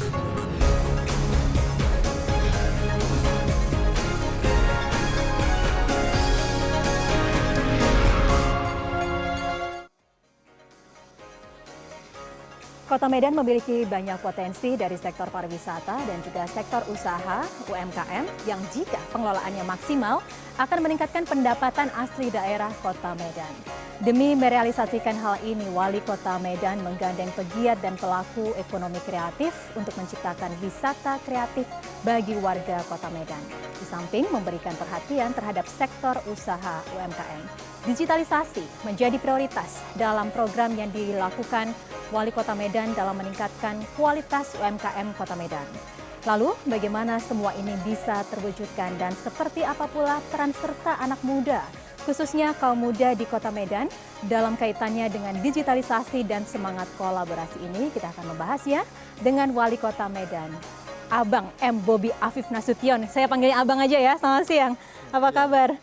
Kota Medan memiliki banyak potensi dari sektor pariwisata dan juga sektor usaha UMKM yang jika pengelolaannya maksimal akan meningkatkan pendapatan asli daerah Kota Medan. Demi merealisasikan hal ini, Wali Kota Medan menggandeng pegiat dan pelaku ekonomi kreatif untuk menciptakan wisata kreatif bagi warga Kota Medan. Di samping memberikan perhatian terhadap sektor usaha UMKM. Digitalisasi menjadi prioritas dalam program yang dilakukan Wali Kota Medan dalam meningkatkan kualitas UMKM Kota Medan. Lalu bagaimana semua ini bisa terwujudkan dan seperti apa pula peran serta anak muda, khususnya kaum muda di Kota Medan dalam kaitannya dengan digitalisasi dan semangat kolaborasi ini, kita akan membahasnya dengan Wali Kota Medan, Abang M. Bobi Afif Nasution. Saya panggilnya Abang aja ya, selamat siang. Apa kabar?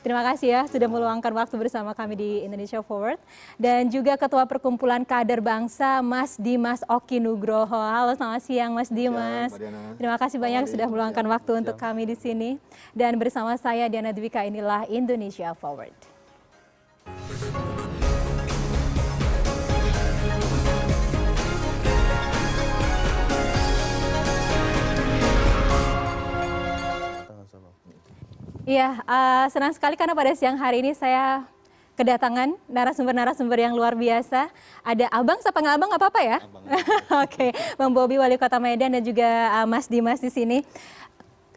Terima kasih ya sudah meluangkan waktu bersama kami di Indonesia Forward. Dan juga Ketua Perkumpulan Kader Bangsa, Mas Dimas Oki Nugroho. Halo, selamat siang Mas Dimas. Terima kasih banyak sudah meluangkan waktu untuk kami di sini. Dan bersama saya Diana Dwika, inilah Indonesia Forward. Iya, senang sekali karena pada siang hari ini saya kedatangan narasumber-narasumber yang luar biasa. Ada Abang, saya panggil Abang nggak apa-apa ya? Oke, Bang Bobi Wali Kota Medan dan juga Mas Dimas di sini.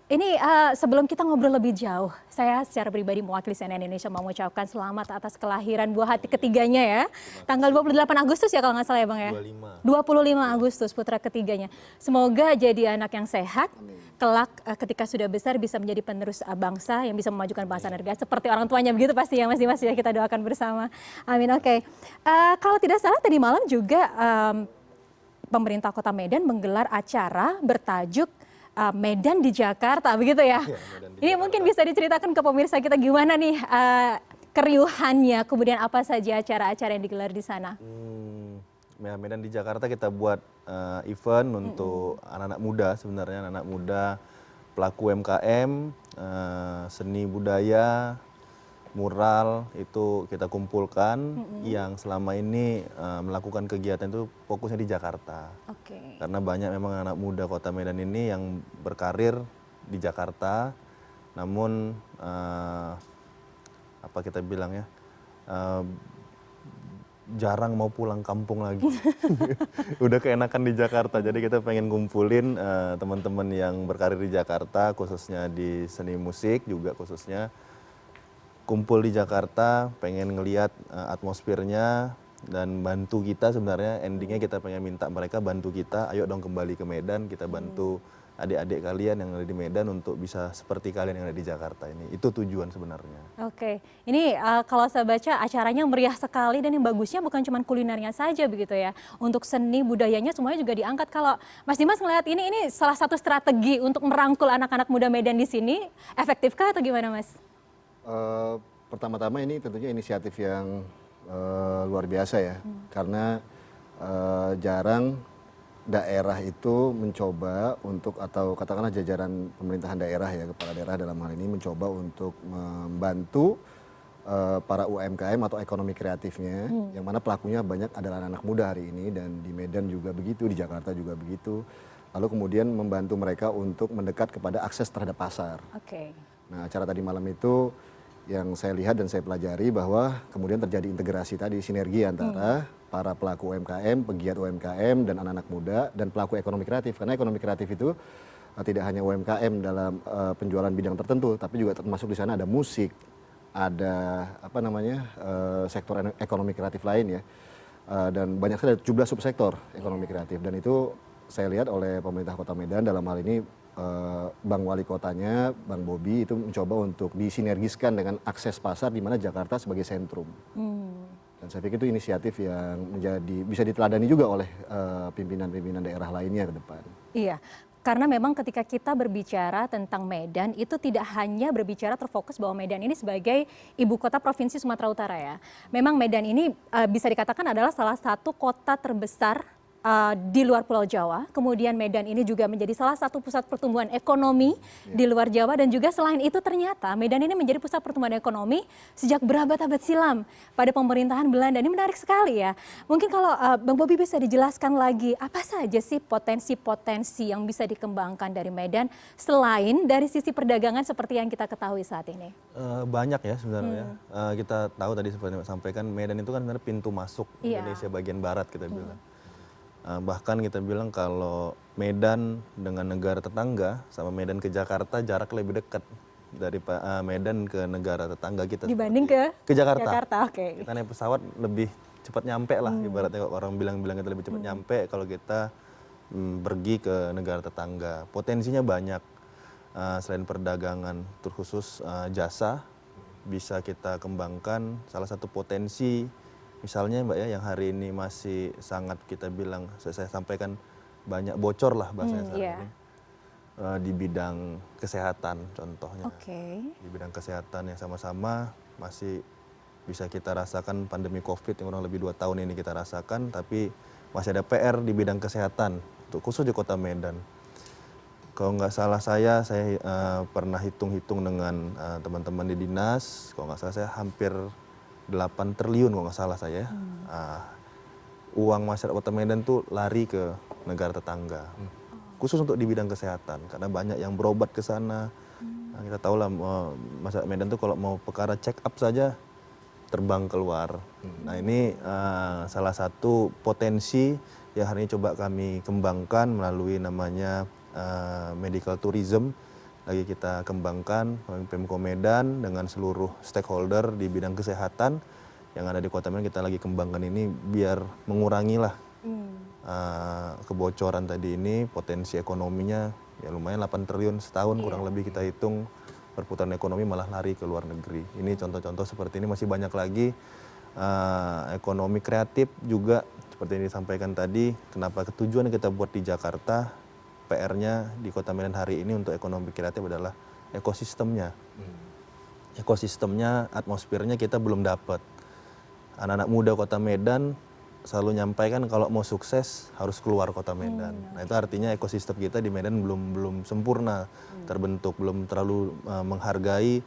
Ini sebelum kita ngobrol lebih jauh, saya secara pribadi mewakili CNN Indonesia mau mengucapkan selamat atas kelahiran buah hati ketiganya ya. Tanggal 28 Agustus ya kalau nggak salah ya Bang ya? 25 Agustus putra ketiganya. Semoga jadi anak yang sehat, kelak ketika sudah besar bisa menjadi penerus bangsa yang bisa memajukan bangsa dan negara. Seperti orang tuanya begitu pasti ya Mas Dimas ya, kita doakan bersama. Amin, oke. Kalau tidak salah tadi malam juga pemerintah Kota Medan menggelar acara bertajuk Medan di Jakarta, begitu ya? Ini mungkin bisa diceritakan ke pemirsa kita gimana nih keriuhannya, kemudian apa saja acara-acara yang digelar di sana? Medan di Jakarta kita buat event untuk anak-anak muda, sebenarnya anak-anak muda, pelaku UMKM, seni budaya, mural, itu kita kumpulkan yang selama ini melakukan kegiatan itu fokusnya di Jakarta. Karena banyak memang anak muda Kota Medan ini yang berkarir di Jakarta, namun apa kita bilang ya, jarang mau pulang kampung lagi. Udah keenakan di Jakarta, jadi kita pengen kumpulin teman-teman yang berkarir di Jakarta, khususnya di seni musik juga khususnya, kumpul di Jakarta, pengen ngelihat atmosfernya dan bantu kita. Sebenarnya endingnya kita pengen minta mereka bantu kita, ayo dong kembali ke Medan, kita bantu adik-adik kalian yang ada di Medan untuk bisa seperti kalian yang ada di Jakarta ini. Itu tujuan sebenarnya. Oke, ini kalau saya baca acaranya meriah sekali dan yang bagusnya bukan cuma kulinernya saja begitu ya. Untuk seni budayanya semuanya juga diangkat. Kalau Mas Dimas ngelihat ini salah satu strategi untuk merangkul anak-anak muda Medan di sini, efektifkah atau gimana Mas? Pertama-tama ini tentunya inisiatif yang luar biasa ya, karena jarang daerah itu mencoba untuk, atau katakanlah jajaran pemerintahan daerah ya, kepala daerah dalam hal ini mencoba untuk membantu para UMKM atau ekonomi kreatifnya, yang mana pelakunya banyak adalah anak muda hari ini, dan di Medan juga begitu, di Jakarta juga begitu. Lalu kemudian membantu mereka untuk mendekat kepada akses terhadap pasar. Nah, acara tadi malam itu yang saya lihat dan saya pelajari bahwa kemudian terjadi integrasi tadi, sinergi antara para pelaku UMKM, pegiat UMKM, dan anak-anak muda, dan pelaku ekonomi kreatif. Karena ekonomi kreatif itu tidak hanya UMKM dalam penjualan bidang tertentu, tapi juga termasuk di sana ada musik, ada apa namanya sektor ekonomi kreatif lain ya, dan banyak sekali, 17 subsektor ekonomi kreatif, dan itu saya lihat oleh pemerintah Kota Medan dalam hal ini. Bang Wali Kotanya, Bang Bobi itu mencoba untuk disinergiskan dengan akses pasar di mana Jakarta sebagai sentrum. Dan saya pikir itu inisiatif yang bisa diteladani juga oleh pimpinan-pimpinan daerah lainnya ke depan. Iya, karena memang ketika kita berbicara tentang Medan itu tidak hanya berbicara terfokus bahwa Medan ini sebagai ibu kota provinsi Sumatera Utara ya. Memang Medan ini bisa dikatakan adalah salah satu kota terbesar di luar Pulau Jawa, kemudian Medan ini juga menjadi salah satu pusat pertumbuhan ekonomi di luar Jawa, dan juga selain itu ternyata Medan ini menjadi pusat pertumbuhan ekonomi sejak berabad-abad silam pada pemerintahan Belanda. Ini menarik sekali ya. Mungkin kalau Bang Bobi bisa dijelaskan lagi, apa saja sih potensi-potensi yang bisa dikembangkan dari Medan selain dari sisi perdagangan seperti yang kita ketahui saat ini? Banyak ya sebenarnya. Kita tahu tadi seperti yang sampaikan, Medan itu kan sebenarnya pintu masuk Indonesia bagian barat kita bilang. Bahkan kita bilang kalau Medan dengan negara tetangga, sama Medan ke Jakarta jarak lebih dekat dari Medan ke negara tetangga kita. Dibanding ke Jakarta. Oke. Kita naik pesawat lebih cepat nyampe lah, ibaratnya orang bilang kita lebih cepat nyampe kalau kita pergi ke negara tetangga. Potensinya banyak, selain perdagangan, terkhusus jasa bisa kita kembangkan. Salah satu potensi misalnya Mbak ya, yang hari ini masih sangat kita bilang, saya sampaikan banyak bocor lah bahasanya saat ini, di bidang kesehatan contohnya. Di bidang kesehatan yang sama-sama masih bisa kita rasakan pandemi COVID yang kurang lebih 2 tahun ini kita rasakan, tapi masih ada PR di bidang kesehatan, khusus di Kota Medan. Kalau nggak salah saya pernah hitung-hitung dengan teman-teman di dinas, kalau nggak salah saya hampir 8 triliun kalau nggak salah saya. Uang masyarakat Kota Medan tuh lari ke negara tetangga. Khusus untuk di bidang kesehatan, karena banyak yang berobat ke sana. Kita tahu lah masyarakat Medan tuh kalau mau perkara check up saja terbang keluar. Nah ini salah satu potensi yang hari ini coba kami kembangkan melalui namanya medical tourism. Lagi kita kembangkan Pemko Medan dengan seluruh stakeholder di bidang kesehatan yang ada di Kota Medan, kita lagi kembangkan ini biar mengurangi lah kebocoran tadi ini. Potensi ekonominya ya lumayan 8 triliun setahun kurang lebih kita hitung, perputaran ekonomi malah lari ke luar negeri. Ini contoh-contoh seperti ini, masih banyak lagi. Ekonomi kreatif juga seperti yang disampaikan tadi, kenapa tujuan kita buat di Jakarta, PR-nya di Kota Medan hari ini untuk ekonomi kreatif adalah ekosistemnya. Ekosistemnya, atmosfernya kita belum dapat. Anak-anak muda Kota Medan selalu nyampaikan kalau mau sukses harus keluar Kota Medan. Nah itu artinya ekosistem kita di Medan belum sempurna terbentuk, belum terlalu menghargai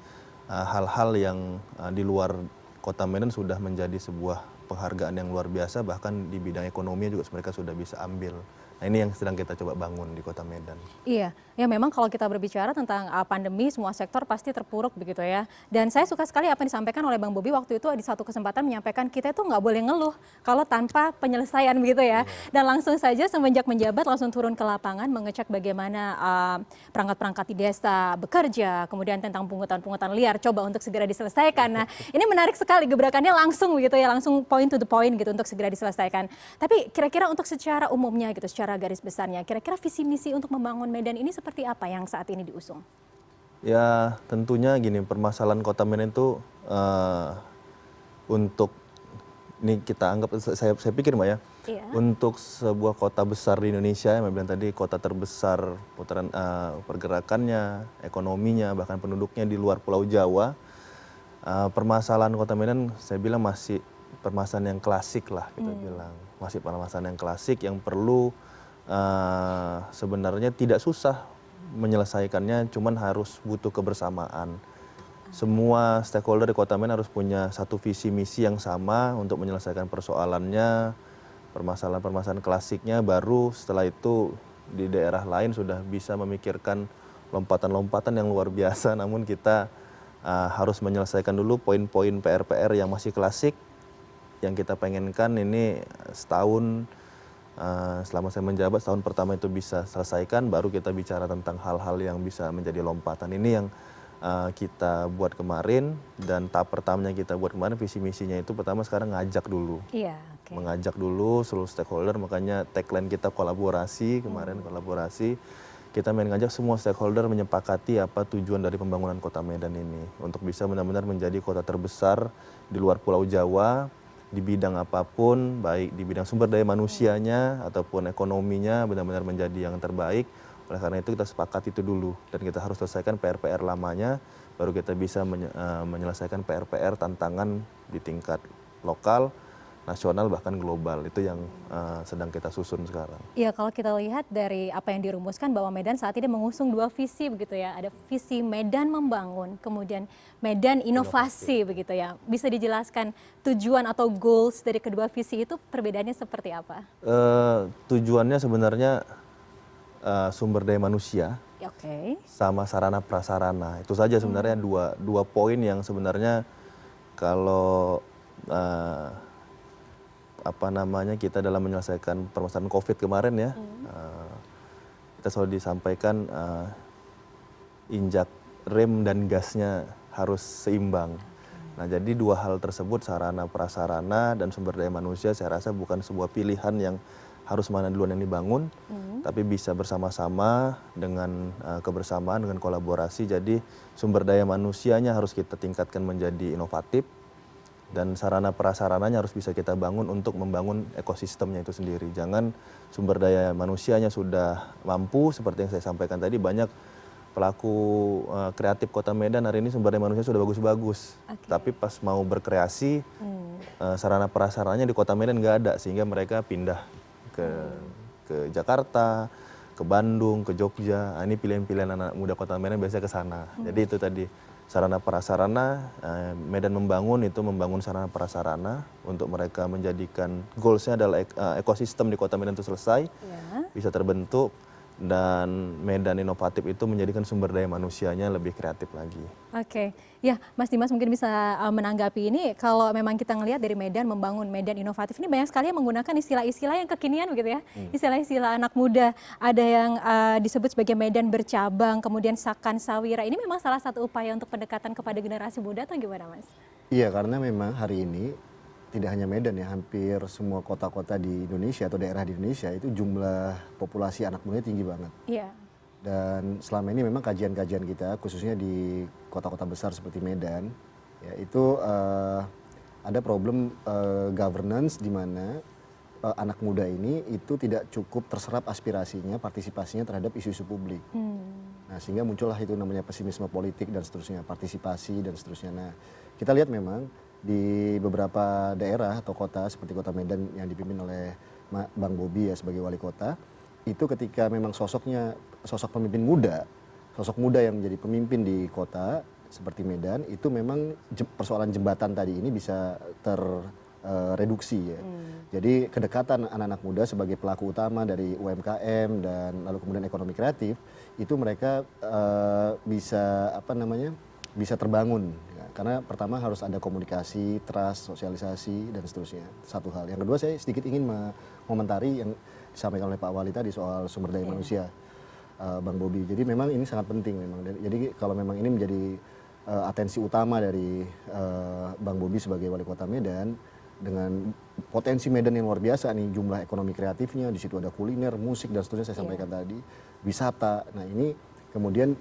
hal-hal yang di luar Kota Medan sudah menjadi sebuah penghargaan yang luar biasa, bahkan di bidang ekonomi juga mereka sudah bisa ambil. Nah ini yang sedang kita coba bangun di Kota Medan. Iya, ya memang kalau kita berbicara tentang pandemi, semua sektor pasti terpuruk begitu ya. Dan saya suka sekali apa yang disampaikan oleh Bang Bobi waktu itu di satu kesempatan menyampaikan kita itu nggak boleh ngeluh kalau tanpa penyelesaian begitu ya. Dan langsung saja semenjak menjabat langsung turun ke lapangan mengecek bagaimana perangkat-perangkat di desa bekerja, kemudian tentang pungutan-pungutan liar coba untuk segera diselesaikan. Nah ini menarik sekali, gebrakannya langsung begitu ya, langsung point to the point gitu untuk segera diselesaikan. Tapi kira-kira untuk secara umumnya gitu, secara garis besarnya, kira-kira visi misi untuk membangun Medan ini seperti apa yang saat ini diusung? Ya tentunya gini, permasalahan Kota Medan itu untuk ini kita anggap, saya pikir Mbak ya, untuk sebuah kota besar di Indonesia, yang bilang tadi kota terbesar putaran pergerakannya, ekonominya, bahkan penduduknya di luar Pulau Jawa, permasalahan Kota Medan saya bilang masih permasalahan yang klasik lah kita bilang, masih permasalahan yang klasik yang perlu sebenarnya tidak susah menyelesaikannya, cuman harus butuh kebersamaan. Semua stakeholder di Kota Medan harus punya satu visi misi yang sama untuk menyelesaikan persoalannya, permasalahan-permasalahan klasiknya, baru setelah itu di daerah lain sudah bisa memikirkan lompatan-lompatan yang luar biasa, namun kita harus menyelesaikan dulu poin-poin PR-PR yang masih klasik, yang kita pengenkan ini setahun, selama saya menjabat setahun pertama itu bisa selesaikan, baru kita bicara tentang hal-hal yang bisa menjadi lompatan. Ini yang kita buat kemarin, dan tahap pertamanya kita buat kemarin, visi misinya itu pertama sekarang ngajak dulu. Mengajak dulu seluruh stakeholder, makanya tagline kita kolaborasi, kemarin kolaborasi. Kita main ngajak semua stakeholder menyepakati apa tujuan dari pembangunan Kota Medan ini, untuk bisa benar-benar menjadi kota terbesar di luar Pulau Jawa, di bidang apapun, baik di bidang sumber daya manusianya ataupun ekonominya, benar-benar menjadi yang terbaik. Oleh karena itu kita sepakat itu dulu, dan kita harus selesaikan PR-PR lamanya, baru kita bisa menyelesaikan PR-PR tantangan di tingkat lokal, nasional bahkan global. Itu yang sedang kita susun sekarang. Iya, kalau kita lihat dari apa yang dirumuskan bahwa Medan saat ini mengusung 2 visi begitu ya. Ada visi Medan membangun, kemudian Medan inovasi begitu ya. Bisa dijelaskan tujuan atau goals dari kedua visi itu perbedaannya seperti apa? Tujuannya sebenarnya sumber daya manusia Oke. sama sarana prasarana. Itu saja sebenarnya dua poin yang sebenarnya kalau kita dalam menyelesaikan permasalahan COVID kemarin ya, kita selalu disampaikan injak rem dan gasnya harus seimbang. Nah, jadi dua hal tersebut, sarana prasarana dan sumber daya manusia, saya rasa bukan sebuah pilihan yang harus mana duluan yang dibangun, tapi bisa bersama-sama dengan kebersamaan, dengan kolaborasi. Jadi sumber daya manusianya harus kita tingkatkan menjadi inovatif, dan sarana prasarananya harus bisa kita bangun untuk membangun ekosistemnya itu sendiri. Jangan sumber daya manusianya sudah mampu, seperti yang saya sampaikan tadi, banyak pelaku kreatif Kota Medan hari ini sumber daya manusia sudah bagus-bagus. Tapi pas mau berkreasi, sarana prasarananya di Kota Medan nggak ada, sehingga mereka pindah ke Jakarta, ke Bandung, ke Jogja. Nah, ini pilihan-pilihan anak muda Kota Medan biasanya ke sana. Jadi itu tadi, sarana prasarana, Medan membangun itu membangun sarana prasarana untuk mereka menjadikan goalsnya adalah ekosistem di Kota Medan itu selesai, bisa terbentuk, dan Medan inovatif itu menjadikan sumber daya manusianya lebih kreatif lagi. Oke, ya Mas Dimas mungkin bisa menanggapi ini. Kalau memang kita ngelihat dari Medan membangun Medan inovatif ini banyak sekali yang menggunakan istilah-istilah yang kekinian begitu ya. Istilah-istilah anak muda, ada yang disebut sebagai Medan bercabang, kemudian Sakan Sawira. Ini memang salah satu upaya untuk pendekatan kepada generasi muda atau gimana Mas? Iya, karena memang hari ini tidak hanya Medan ya, hampir semua kota-kota di Indonesia atau daerah di Indonesia itu jumlah populasi anak muda tinggi banget. Iya. Dan selama ini memang kajian-kajian kita, khususnya di kota-kota besar seperti Medan, ya itu ada problem governance di mana anak muda ini itu tidak cukup terserap aspirasinya, partisipasinya terhadap isu-isu publik. Nah, sehingga muncullah itu namanya pesimisme politik dan seterusnya, partisipasi dan seterusnya. Nah, kita lihat memang di beberapa daerah atau kota seperti Kota Medan yang dipimpin oleh Bang Bobi ya sebagai wali kota, itu ketika memang sosoknya sosok pemimpin muda, sosok muda yang menjadi pemimpin di kota seperti Medan, itu memang persoalan jembatan tadi ini bisa terreduksi ya. Jadi kedekatan anak-anak muda sebagai pelaku utama dari UMKM dan lalu kemudian ekonomi kreatif, itu mereka bisa terbangun ya. Karena pertama harus ada komunikasi, trust, sosialisasi dan seterusnya. Satu hal. Yang kedua, saya sedikit ingin mengomentari yang disampaikan oleh Pak Wali tadi soal sumber daya manusia, Bang Bobi. Jadi memang ini sangat penting memang. Jadi kalau memang ini menjadi atensi utama dari Bang Bobi sebagai wali kota Medan, dengan potensi Medan yang luar biasa nih, jumlah ekonomi kreatifnya, di situ ada kuliner, musik dan seterusnya saya sampaikan tadi, wisata. Nah, ini kemudian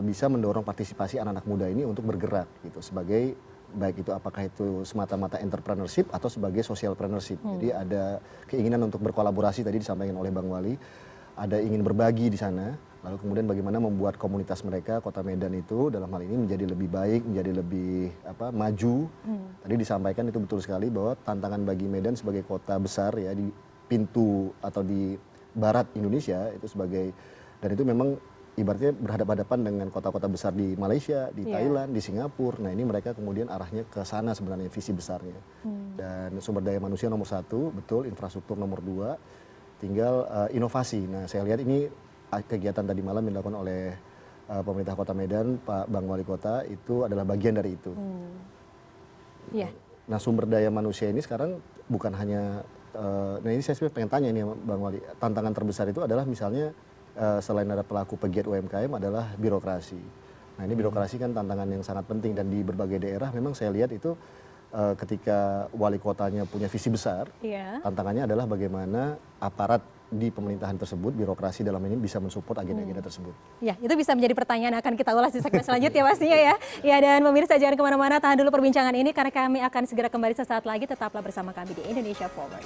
bisa mendorong partisipasi anak-anak muda ini untuk bergerak gitu sebagai, baik itu apakah itu semata-mata entrepreneurship atau sebagai socialpreneurship. Jadi ada keinginan untuk berkolaborasi tadi disampaikan oleh Bang Wali, ada ingin berbagi di sana, lalu kemudian bagaimana membuat komunitas mereka Kota Medan itu dalam hal ini menjadi lebih baik, menjadi lebih maju. Tadi disampaikan itu betul sekali bahwa tantangan bagi Medan sebagai kota besar ya di pintu atau di barat Indonesia itu sebagai, dan itu memang ibaratnya berhadapan-hadapan dengan kota-kota besar di Malaysia, di Thailand, di Singapura. Nah, ini mereka kemudian arahnya ke sana sebenarnya visi besarnya. Dan sumber daya manusia nomor 1, betul, infrastruktur nomor 2, tinggal inovasi. Nah, saya lihat ini kegiatan tadi malam yang dilakukan oleh pemerintah Kota Medan, Pak Bang Wali Kota, itu adalah bagian dari itu. Nah, sumber daya manusia ini sekarang bukan hanya, nah ini saya pengen tanya nih Bang Wali, tantangan terbesar itu adalah misalnya selain ada pelaku pegiat UMKM adalah birokrasi. Nah, ini birokrasi kan tantangan yang sangat penting, dan di berbagai daerah memang saya lihat itu ketika wali kotanya punya visi besar, tantangannya adalah bagaimana aparat di pemerintahan tersebut, birokrasi dalam ini bisa mensupport agenda-agenda tersebut. Ya, itu bisa menjadi pertanyaan yang akan kita ulas di segmen selanjutnya pastinya ya. Ya, dan pemirsa jangan kemana-mana, tahan dulu perbincangan ini karena kami akan segera kembali sesaat lagi. Tetaplah bersama kami di Indonesia Forward.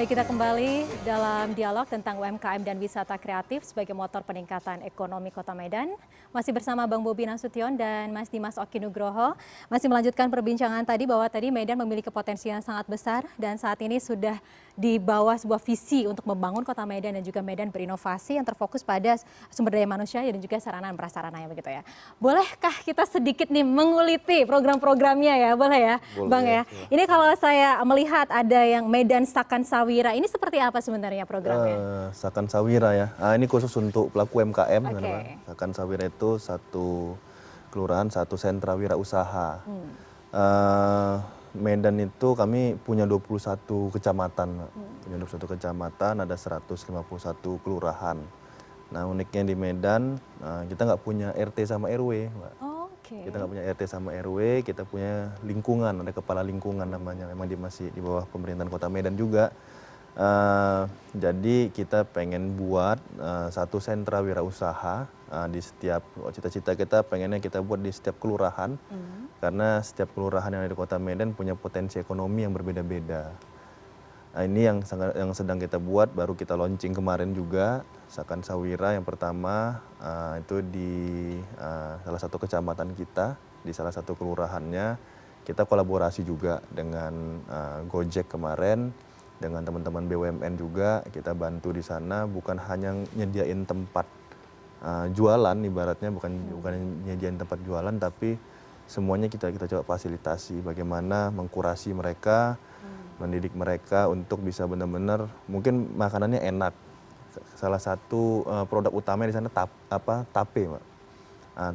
Baik, kita kembali dalam dialog tentang UMKM dan wisata kreatif sebagai motor peningkatan ekonomi Kota Medan. Masih bersama Bang Bobi Nasution dan Mas Dimas Oki Nugroho. Masih melanjutkan perbincangan tadi bahwa tadi Medan memiliki potensi yang sangat besar dan saat ini sudah di bawah sebuah visi untuk membangun Kota Medan dan juga Medan berinovasi yang terfokus pada sumber daya manusia dan juga sarana dan prasarana ya begitu ya. Bolehkah kita sedikit nih menguliti program-programnya ya? Boleh ya, Boleh, Bang ya. Ini kalau saya melihat ada yang Medan Sakan Sawira, ini seperti apa sebenarnya programnya? Sakan Sawira ya. Ini khusus untuk pelaku UMKM. Oke. Sakan Sawira itu satu kelurahan, satu sentra wirausaha. Medan itu kami punya 21 kecamatan, Mbak. Punya 21 kecamatan, ada 151 kelurahan. Nah uniknya di Medan, kita nggak punya RT sama RW, Mbak. Oke. Kita nggak punya RT sama RW, kita punya lingkungan, ada kepala lingkungan namanya. Memang dia masih di bawah pemerintahan Kota Medan juga. Jadi kita pengen buat satu sentra wirausaha di setiap, cita-cita kita pengennya kita buat di setiap kelurahan. Karena setiap kelurahan yang ada di Kota Medan punya potensi ekonomi yang berbeda-beda. Nah, ini yang sedang kita buat, baru kita launching kemarin juga. Sakan Sawira yang pertama itu di salah satu kecamatan kita, di salah satu kelurahannya. Kita kolaborasi juga dengan Gojek kemarin, dengan teman-teman BUMN juga. Kita bantu di sana, bukan hanya nyediain tempat jualan, ibaratnya bukan nyediain tempat jualan, tapi semuanya kita coba fasilitasi bagaimana mengkurasi mereka, mendidik mereka untuk bisa benar-benar mungkin makanannya enak. Salah satu produk utama di sana tape, Mbak.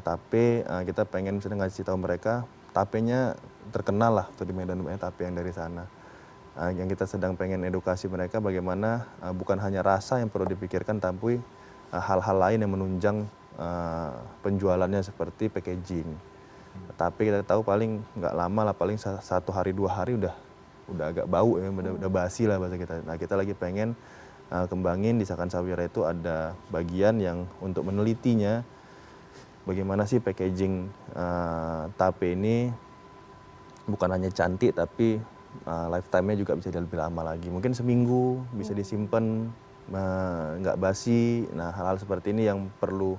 Tape kita pengen misalnya ngasih tahu mereka, tapenya terkenal lah tuh di Medan, tape yang dari sana. Yang kita sedang pengen edukasi mereka bagaimana bukan hanya rasa yang perlu dipikirkan, tapi hal-hal lain yang menunjang penjualannya seperti packaging. Tapi kita tahu paling nggak lama lah, paling 1 hari 2 hari udah agak bau ya, udah basi lah bahasa kita. Nah kita lagi pengen kembangin di Sakan Sawira itu ada bagian yang untuk menelitinya bagaimana sih packaging tape ini bukan hanya cantik tapi lifetime-nya juga bisa lebih lama lagi. Mungkin seminggu bisa disimpan nggak basi. Nah hal-hal seperti ini yang perlu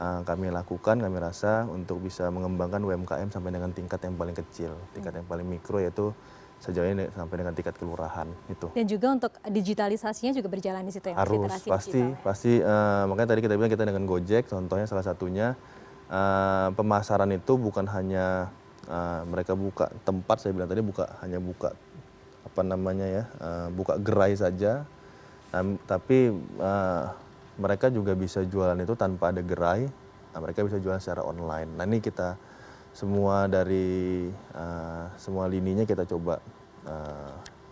kami lakukan, kami rasa untuk bisa mengembangkan UMKM sampai dengan tingkat yang paling kecil, tingkat yang paling mikro, yaitu sejauh ini sampai dengan tingkat kelurahan itu. Dan juga untuk digitalisasinya juga berjalan di situ ya? Harus, pasti. Makanya tadi kita bilang kita dengan Gojek, contohnya salah satunya pemasaran itu bukan hanya mereka buka tempat, saya bilang tadi hanya buka buka gerai saja, tapi mereka juga bisa jualan itu tanpa ada gerai. Mereka bisa jualan secara online. Nah ini kita semua dari semua lininya kita coba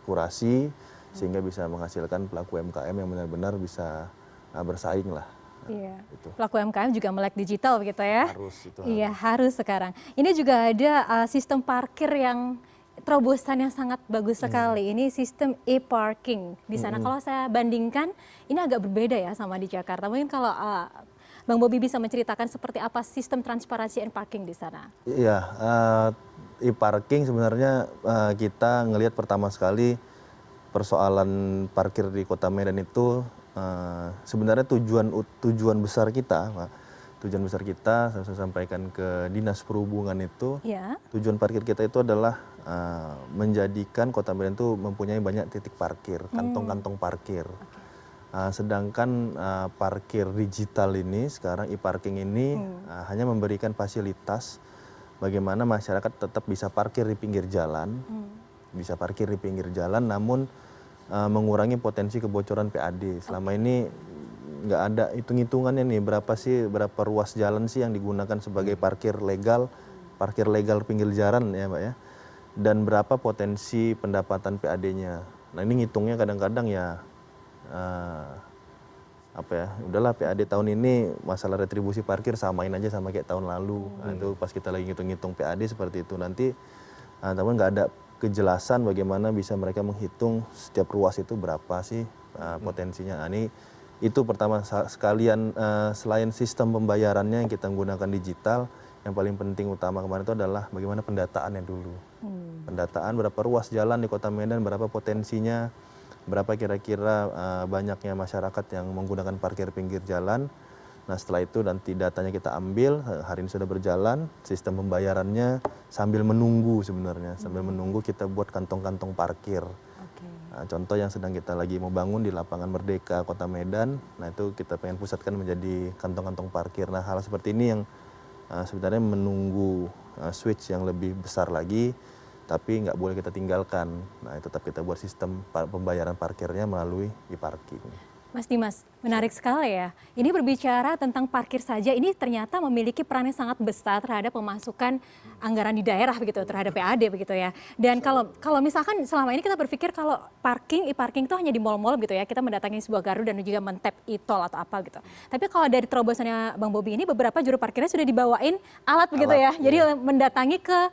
kurasi sehingga bisa menghasilkan pelaku UMKM yang benar-benar bisa bersaing lah. Iya. Itu. Pelaku UMKM juga melek digital begitu ya? Harus itu. Iya, harus sekarang. Ini juga ada sistem parkir yang terobosan yang sangat bagus sekali. Ini sistem e-parking di sana. Kalau saya bandingkan, ini agak berbeda ya sama di Jakarta. Mungkin kalau Bang Bobi bisa menceritakan seperti apa sistem transparansi e-parking di sana. Iya, e-parking sebenarnya kita ngelihat pertama sekali persoalan parkir di Kota Medan itu sebenarnya tujuan besar kita, Pak. Tujuan besar kita, saya sampaikan ke Dinas Perhubungan itu, tujuan parkir kita itu adalah menjadikan Kota Medan itu mempunyai banyak titik parkir, kantong-kantong parkir. Sedangkan parkir digital ini, sekarang e-parking ini hanya memberikan fasilitas bagaimana masyarakat tetap bisa parkir di pinggir jalan, namun mengurangi potensi kebocoran PAD. Selama ini nggak ada hitung-hitungannya nih berapa ruas jalan sih yang digunakan sebagai parkir legal pinggir jalan ya Mbak ya, dan berapa potensi pendapatan PAD-nya. Nah ini ngitungnya kadang-kadang ya udahlah PAD tahun ini masalah retribusi parkir samain aja sama kayak tahun lalu. Nah, itu pas kita lagi ngitung-ngitung PAD seperti itu nanti, tapi nggak ada kejelasan bagaimana bisa mereka menghitung setiap ruas itu berapa sih potensinya. Nah, itu pertama sekalian, selain sistem pembayarannya yang kita menggunakan digital, yang paling penting utama kemarin itu adalah bagaimana pendataannya dulu. Pendataan berapa ruas jalan di Kota Medan, berapa potensinya, berapa kira-kira banyaknya masyarakat yang menggunakan parkir pinggir jalan. Nah setelah itu nanti datanya kita ambil, hari ini sudah berjalan, sistem pembayarannya sambil menunggu sebenarnya, sambil menunggu kita buat kantong-kantong parkir. Nah, contoh yang sedang kita lagi mau bangun di lapangan Merdeka Kota Medan, nah itu kita pengen pusatkan menjadi kantong-kantong parkir. Nah hal seperti ini yang sebenarnya menunggu switch yang lebih besar lagi, tapi nggak boleh kita tinggalkan. Nah tetap kita buat sistem pembayaran parkirnya melalui e-parking. Mas Dimas, menarik sekali ya. Ini berbicara tentang parkir saja, ini ternyata memiliki peran yang sangat besar terhadap pemasukan anggaran di daerah begitu, terhadap PAD begitu ya. Dan kalau misalkan selama ini kita berpikir kalau e-parking itu hanya di mal-mal gitu ya, kita mendatangi sebuah gardu dan juga men-tap e-tol atau apa gitu. Tapi kalau dari terobosannya Bang Bobi ini, beberapa juru parkirnya sudah dibawain alat begitu ya. Jadi mendatangi ke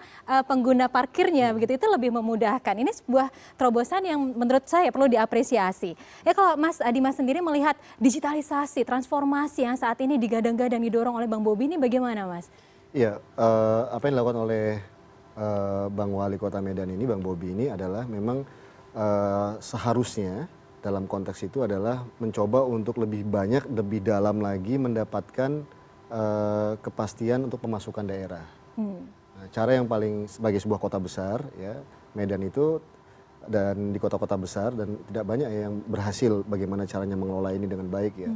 pengguna parkirnya begitu, itu lebih memudahkan. Ini sebuah terobosan yang menurut saya perlu diapresiasi. Ya kalau Mas Dimas sendiri melihat digitalisasi, transformasi yang saat ini digadang-gadang didorong oleh Bang Bobi ini bagaimana Mas? Iya, apa yang dilakukan oleh Bang Wali Kota Medan ini, Bang Bobi ini adalah memang seharusnya dalam konteks itu adalah mencoba untuk lebih banyak, lebih dalam lagi mendapatkan kepastian untuk pemasukan daerah. Nah, cara yang paling sebagai sebuah kota besar, ya Medan itu dan di kota-kota besar dan tidak banyak yang berhasil bagaimana caranya mengelola ini dengan baik ya.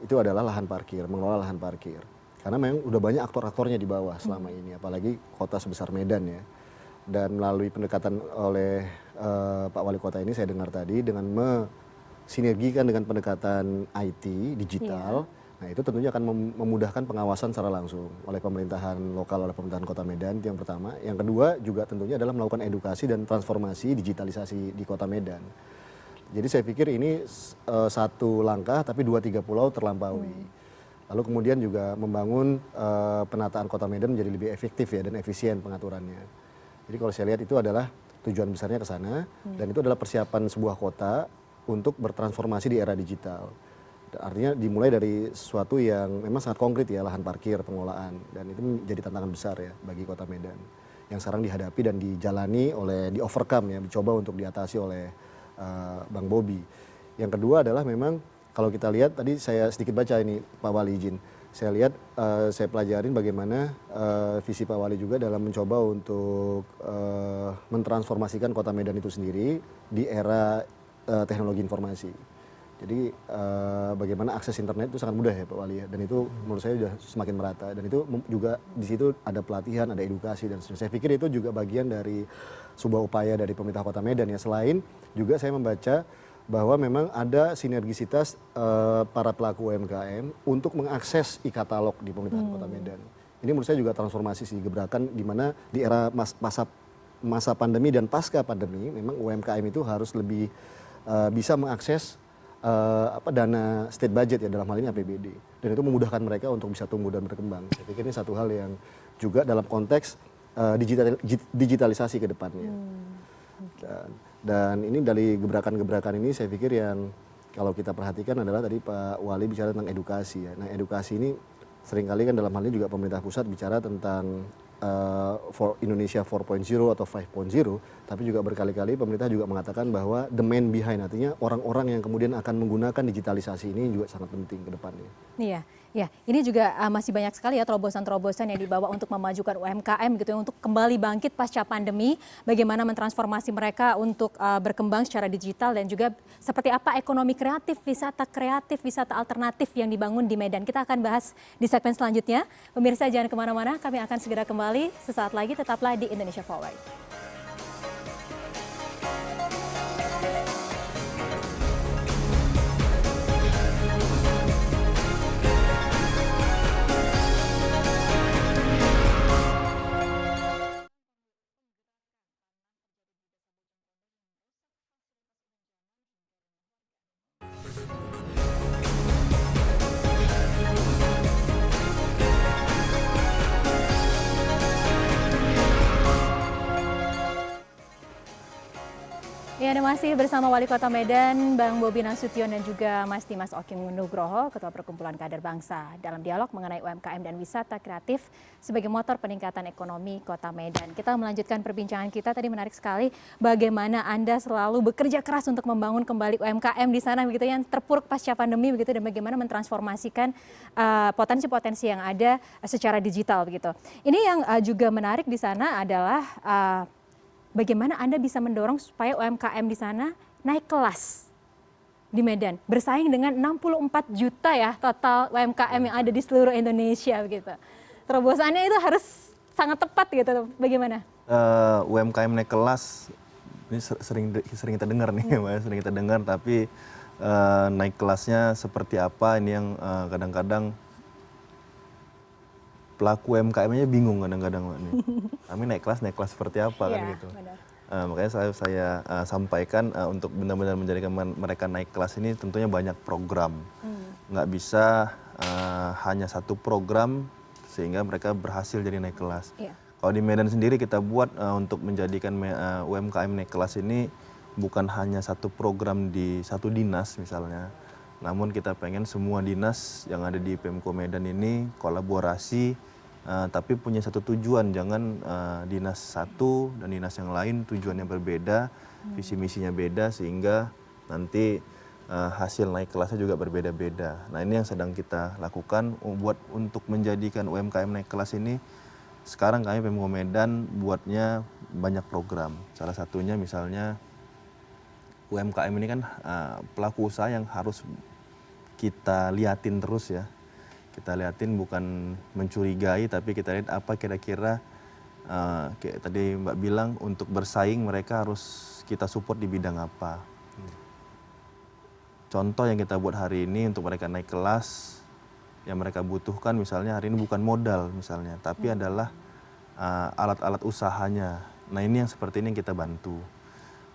Itu adalah lahan parkir, mengelola lahan parkir. Karena memang udah banyak aktor-aktornya di bawah selama ini, apalagi kota sebesar Medan ya. Dan melalui pendekatan oleh Pak Wali Kota ini saya dengar tadi dengan sinergikan dengan pendekatan IT, digital, nah itu tentunya akan memudahkan pengawasan secara langsung oleh pemerintahan lokal, oleh pemerintahan Kota Medan, itu yang pertama. Yang kedua juga tentunya adalah melakukan edukasi dan transformasi digitalisasi di Kota Medan. Jadi saya pikir ini satu langkah tapi 2-3 pulau terlampaui. Lalu kemudian juga membangun penataan Kota Medan menjadi lebih efektif ya dan efisien pengaturannya. Jadi kalau saya lihat itu adalah tujuan besarnya ke sana dan itu adalah persiapan sebuah kota untuk bertransformasi di era digital. Artinya dimulai dari sesuatu yang memang sangat konkret ya, lahan parkir, pengelolaan. Dan itu menjadi tantangan besar ya bagi Kota Medan. Yang sekarang dihadapi dan dijalani di overcome ya, dicoba untuk diatasi oleh Bang Bobi. Yang kedua adalah memang kalau kita lihat, tadi saya sedikit baca ini Pak Wali izin. Saya lihat, saya pelajarin bagaimana visi Pak Wali juga dalam mencoba untuk mentransformasikan Kota Medan itu sendiri di era teknologi informasi. Jadi bagaimana akses internet itu sangat mudah ya Pak Wali ya, dan itu menurut saya sudah semakin merata dan itu juga di situ ada pelatihan, ada edukasi dan seterusnya. Saya pikir itu juga bagian dari sebuah upaya dari pemerintah Kota Medan ya. Selain juga saya membaca bahwa memang ada sinergisitas para pelaku UMKM untuk mengakses e-katalog di pemerintahan Kota Medan. Ini menurut saya juga transformasi sih, gebrakan di mana di era masa pandemi dan pasca pandemi memang UMKM itu harus lebih bisa mengakses dana state budget ya, dalam hal ini APBD, dan itu memudahkan mereka untuk bisa tumbuh dan berkembang. Saya pikir ini satu hal yang juga dalam konteks digitalisasi ke depannya. Dan ini dari gebrakan-gebrakan ini saya pikir yang kalau kita perhatikan adalah tadi Pak Wali bicara tentang edukasi ya. Nah edukasi ini seringkali kan dalam hal ini juga pemerintah pusat bicara tentang Indonesia 4.0 atau 5.0, tapi juga berkali-kali pemerintah juga mengatakan bahwa the man behind, artinya orang-orang yang kemudian akan menggunakan digitalisasi ini juga sangat penting ke depannya. Iya, ya, ini juga masih banyak sekali ya terobosan-terobosan yang dibawa untuk memajukan UMKM gitu ya, untuk kembali bangkit pasca pandemi, bagaimana mentransformasi mereka untuk berkembang secara digital dan juga seperti apa ekonomi kreatif, wisata alternatif yang dibangun di Medan. Kita akan bahas di segmen selanjutnya. Pemirsa jangan kemana-mana, kami akan segera kembali sesaat lagi, tetaplah di Indonesia Forward. Ya, Anda masih bersama Wali Kota Medan, Bang Bobi Nasution dan juga Mas Dimas Oking Nugroho, Ketua Perkumpulan Kader Bangsa, dalam dialog mengenai UMKM dan wisata kreatif sebagai motor peningkatan ekonomi Kota Medan. Kita melanjutkan perbincangan kita, tadi menarik sekali bagaimana Anda selalu bekerja keras untuk membangun kembali UMKM di sana begitu yang terpuruk pasca pandemi begitu, dan bagaimana mentransformasikan potensi-potensi yang ada secara digital begitu. Ini yang juga menarik di sana adalah bagaimana Anda bisa mendorong supaya UMKM di sana naik kelas di Medan, bersaing dengan 64 juta ya total UMKM yang ada di seluruh Indonesia begitu. Terobosannya itu harus sangat tepat gitu, bagaimana? UMKM naik kelas ini sering kita dengar nih, sering kita dengar, tapi naik kelasnya seperti apa ini yang kadang-kadang pelaku UMKM-nya bingung kadang-kadang, Mbak. Kami naik kelas seperti apa kan gitu. Makanya saya sampaikan untuk benar-benar menjadikan mereka naik kelas ini tentunya banyak program. Nggak bisa hanya satu program sehingga mereka berhasil jadi naik kelas. Kalau di Medan sendiri kita buat untuk menjadikan UMKM naik kelas ini bukan hanya satu program di satu dinas misalnya. Namun kita pengen semua dinas yang ada di Pemko Medan ini kolaborasi, tapi punya satu tujuan. Jangan dinas satu dan dinas yang lain tujuannya berbeda, visi misinya beda, sehingga nanti hasil naik kelasnya juga berbeda-beda. Nah, ini yang sedang kita lakukan untuk menjadikan UMKM naik kelas ini. Sekarang kami Pemko Medan buatnya banyak program. Salah satunya misalnya UMKM ini kan pelaku usaha yang harus kita liatin terus ya. Kita liatin bukan mencurigai, tapi kita lihat apa kira-kira kayak tadi Mbak bilang, untuk bersaing mereka harus kita support di bidang apa. Contoh yang kita buat hari ini untuk mereka naik kelas, yang mereka butuhkan misalnya hari ini bukan modal misalnya, tapi adalah alat-alat usahanya. Nah, ini yang seperti ini yang kita bantu.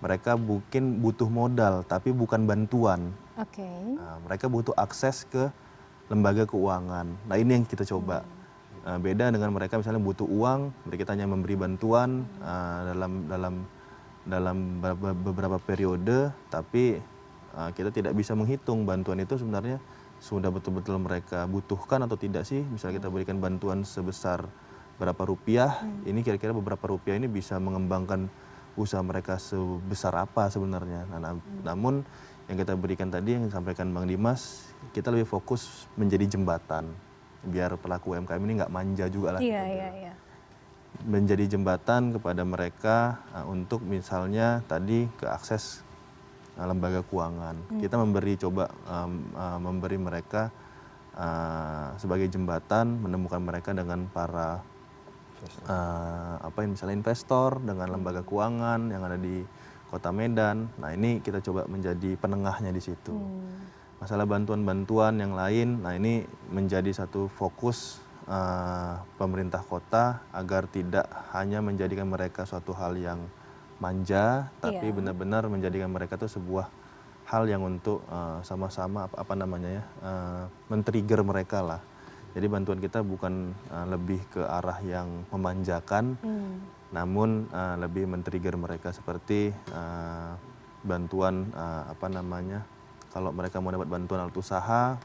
Mereka mungkin butuh modal, tapi bukan bantuan. Mereka butuh akses ke lembaga keuangan. Nah, ini yang kita coba. Beda dengan mereka misalnya butuh uang, kita hanya memberi bantuan dalam beberapa periode, tapi kita tidak bisa menghitung bantuan itu sebenarnya sudah betul-betul mereka butuhkan atau tidak sih. Misalnya kita berikan bantuan sebesar berapa rupiah, ini kira-kira beberapa rupiah ini bisa mengembangkan usaha mereka sebesar apa sebenarnya. Namun yang kita berikan tadi yang disampaikan Bang Dimas, kita lebih fokus menjadi jembatan biar pelaku UMKM ini nggak manja juga lah. Menjadi jembatan kepada mereka untuk misalnya tadi ke akses lembaga keuangan. Kita memberi mereka sebagai jembatan, menemukan mereka dengan para misalnya investor, dengan lembaga keuangan yang ada di Kota Medan. Nah, ini kita coba menjadi penengahnya di situ. Masalah bantuan-bantuan yang lain, nah ini menjadi satu fokus pemerintah kota agar tidak hanya menjadikan mereka suatu hal yang manja, tapi benar-benar menjadikan mereka itu sebuah hal yang untuk sama-sama men-trigger mereka lah. Jadi bantuan kita bukan lebih ke arah yang memanjakan, namun lebih men-trigger mereka seperti bantuan kalau mereka mau dapat bantuan alat usaha,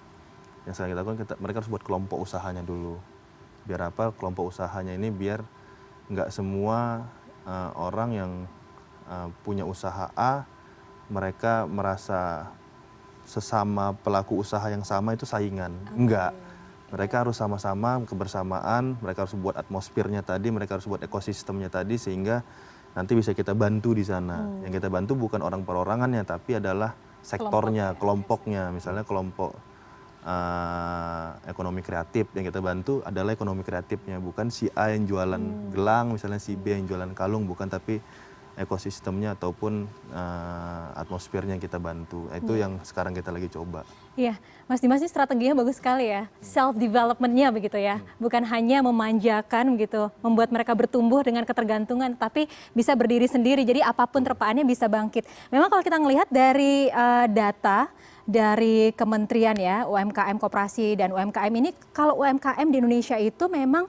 yang sekarang kita lakukan, mereka harus buat kelompok usahanya dulu. Biar apa? Kelompok usahanya ini biar nggak semua orang yang punya usaha A, mereka merasa sesama pelaku usaha yang sama itu saingan. Enggak. Mereka harus sama-sama kebersamaan, mereka harus buat atmosfernya tadi, mereka harus buat ekosistemnya tadi, sehingga nanti bisa kita bantu di sana. Yang kita bantu bukan orang perorangannya, tapi adalah sektornya, kelompoknya. Misalnya kelompok ekonomi kreatif, yang kita bantu adalah ekonomi kreatifnya, bukan si A yang jualan gelang, misalnya si B yang jualan kalung, bukan, tapi ekosistemnya ataupun atmosfernya yang kita bantu. Itu yang sekarang kita lagi coba. Iya, Mas Dimas, ini strateginya bagus sekali ya, self development-nya begitu ya, bukan hanya memanjakan begitu, membuat mereka bertumbuh dengan ketergantungan, tapi bisa berdiri sendiri. Jadi apapun terpaannya bisa bangkit. Memang kalau kita melihat dari data dari Kementerian ya UMKM, Koperasi dan UMKM ini, kalau UMKM di Indonesia itu memang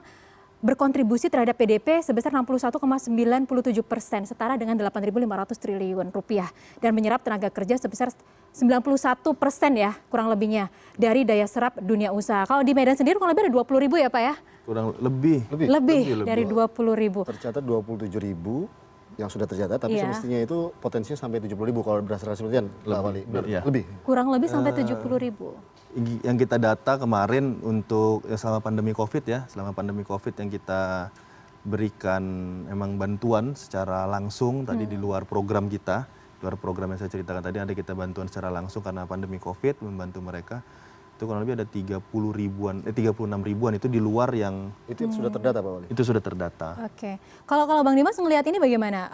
berkontribusi terhadap PDB sebesar 61,97%, setara dengan 8.500 triliun rupiah, dan menyerap tenaga kerja sebesar 91% ya, kurang lebihnya, dari daya serap dunia usaha. Kalau di Medan sendiri kurang lebih ada 20.000 ya Pak ya? Kurang lebih. Lebih dari 20.000. Tercatat 27.000 yang sudah tercatat, tapi semestinya itu potensinya sampai 70.000 kalau berdasarkan sepertian Pak Wali. Lebih. Kurang lebih sampai 70.000. Yang kita data kemarin untuk selama pandemi COVID ya, selama pandemi COVID yang kita berikan emang bantuan secara langsung tadi di luar program kita, luar program yang saya ceritakan tadi, ada kita bantuan secara langsung karena pandemi COVID membantu mereka. Itu kurang lebih ada 36 ribuan itu di luar yang Itu sudah terdata Pak Wali? itu sudah terdata. Oke, kalau Bang Dimas melihat ini bagaimana?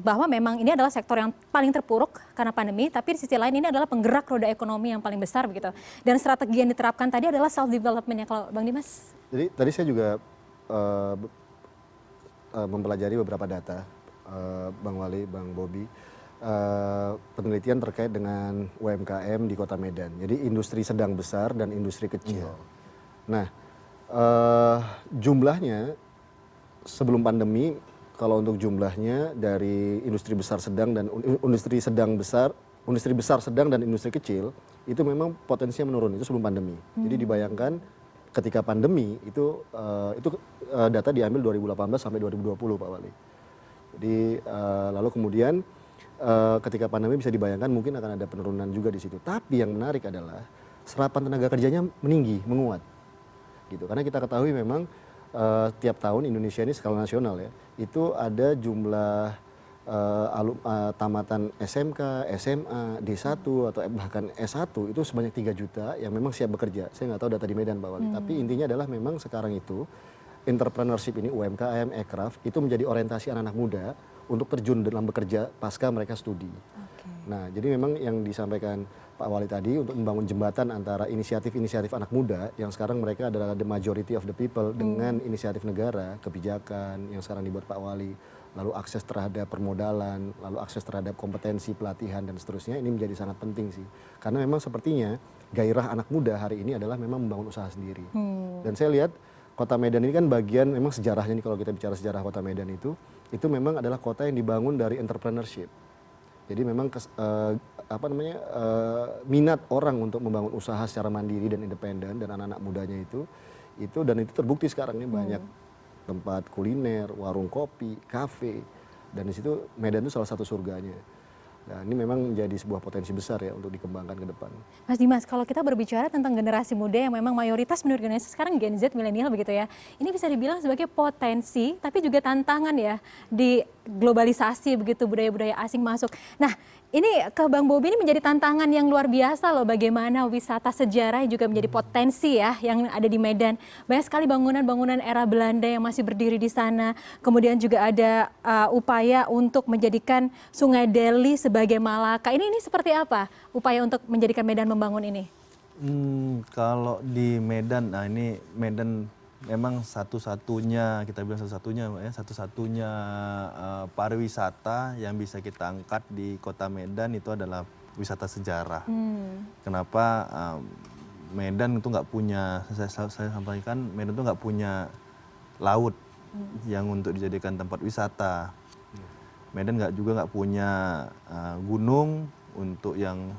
Bahwa memang ini adalah sektor yang paling terpuruk karena pandemi, tapi di sisi lain ini adalah penggerak roda ekonomi yang paling besar begitu. Dan strategi yang diterapkan tadi adalah self development ya, kalau Bang Dimas. Jadi tadi saya juga mempelajari beberapa data, Bang Wali, Bang Bobi, penelitian terkait dengan UMKM di Kota Medan. Jadi industri sedang besar dan industri kecil. Nah, jumlahnya sebelum pandemi, kalau untuk jumlahnya dari industri besar sedang dan industri besar sedang dan industri kecil itu memang potensinya menurun itu sebelum pandemi. Jadi dibayangkan ketika pandemi itu data diambil 2018 sampai 2020 Pak Wali. Jadi lalu kemudian ketika pandemi bisa dibayangkan mungkin akan ada penurunan juga di situ. Tapi yang menarik adalah serapan tenaga kerjanya meninggi, menguat. Gitu. Karena kita ketahui memang tiap tahun Indonesia ini skala nasional ya, itu ada jumlah tamatan SMK, SMA, D1 atau bahkan S1 itu sebanyak 3 juta yang memang siap bekerja. Saya nggak tahu data di Medan Pak Wali, tapi intinya adalah memang sekarang itu entrepreneurship ini, UMKM, aircraft itu menjadi orientasi anak-anak muda untuk terjun dalam bekerja pasca mereka studi. Nah, jadi memang yang disampaikan Pak Wali tadi untuk membangun jembatan antara inisiatif-inisiatif anak muda yang sekarang mereka adalah the majority of the people dengan inisiatif negara, kebijakan yang sekarang dibuat Pak Wali, lalu akses terhadap permodalan, lalu akses terhadap kompetensi pelatihan dan seterusnya, ini menjadi sangat penting sih. Karena memang sepertinya gairah anak muda hari ini adalah memang membangun usaha sendiri. Dan saya lihat Kota Medan ini kan bagian memang sejarahnya nih, kalau kita bicara sejarah Kota Medan itu memang adalah kota yang dibangun dari entrepreneurship. Jadi memang minat orang untuk membangun usaha secara mandiri dan independen dan anak-anak mudanya itu dan itu terbukti sekarang ini banyak tempat kuliner, warung kopi, kafe, dan di situ Medan itu salah satu surganya. Nah, ini memang menjadi sebuah potensi besar ya untuk dikembangkan ke depan. Mas Dimas, kalau kita berbicara tentang generasi muda yang memang mayoritas menurut Indonesia sekarang Gen Z, milenial begitu ya, ini bisa dibilang sebagai potensi tapi juga tantangan ya di globalisasi begitu, budaya-budaya asing masuk. Nah, ini ke Bang Bobi ini menjadi tantangan yang luar biasa loh, bagaimana wisata sejarah juga menjadi potensi ya yang ada di Medan. Banyak sekali bangunan-bangunan era Belanda yang masih berdiri di sana. Kemudian juga ada upaya untuk menjadikan Sungai Deli sebagai Malaka. Ini seperti apa upaya untuk menjadikan Medan membangun ini? Kalau di Medan, nah ini Medan memang satu-satunya, kita bilang satu-satunya pariwisata yang bisa kita angkat di Kota Medan itu adalah wisata sejarah. Kenapa Medan itu nggak punya, saya sampaikan, Medan itu nggak punya laut yang untuk dijadikan tempat wisata. Medan juga nggak punya gunung untuk yang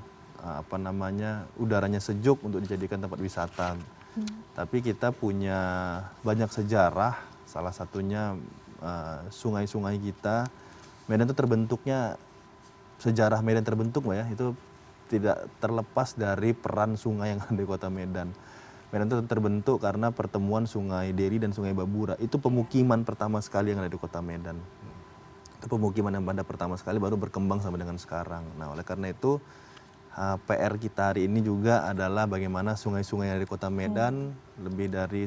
udaranya sejuk untuk dijadikan tempat wisata. Tapi kita punya banyak sejarah, salah satunya sungai-sungai kita. Medan itu terbentuknya, sejarah Medan terbentuk Mbak ya, itu tidak terlepas dari peran sungai yang ada di Kota Medan. Medan itu terbentuk karena pertemuan Sungai Deli dan Sungai Babura. Itu pemukiman pertama sekali yang ada di Kota Medan. Itu pemukiman yang pada pertama sekali baru berkembang sampai dengan sekarang. Nah, oleh karena itu PR kita hari ini juga adalah bagaimana sungai-sungai yang ada di Kota Medan,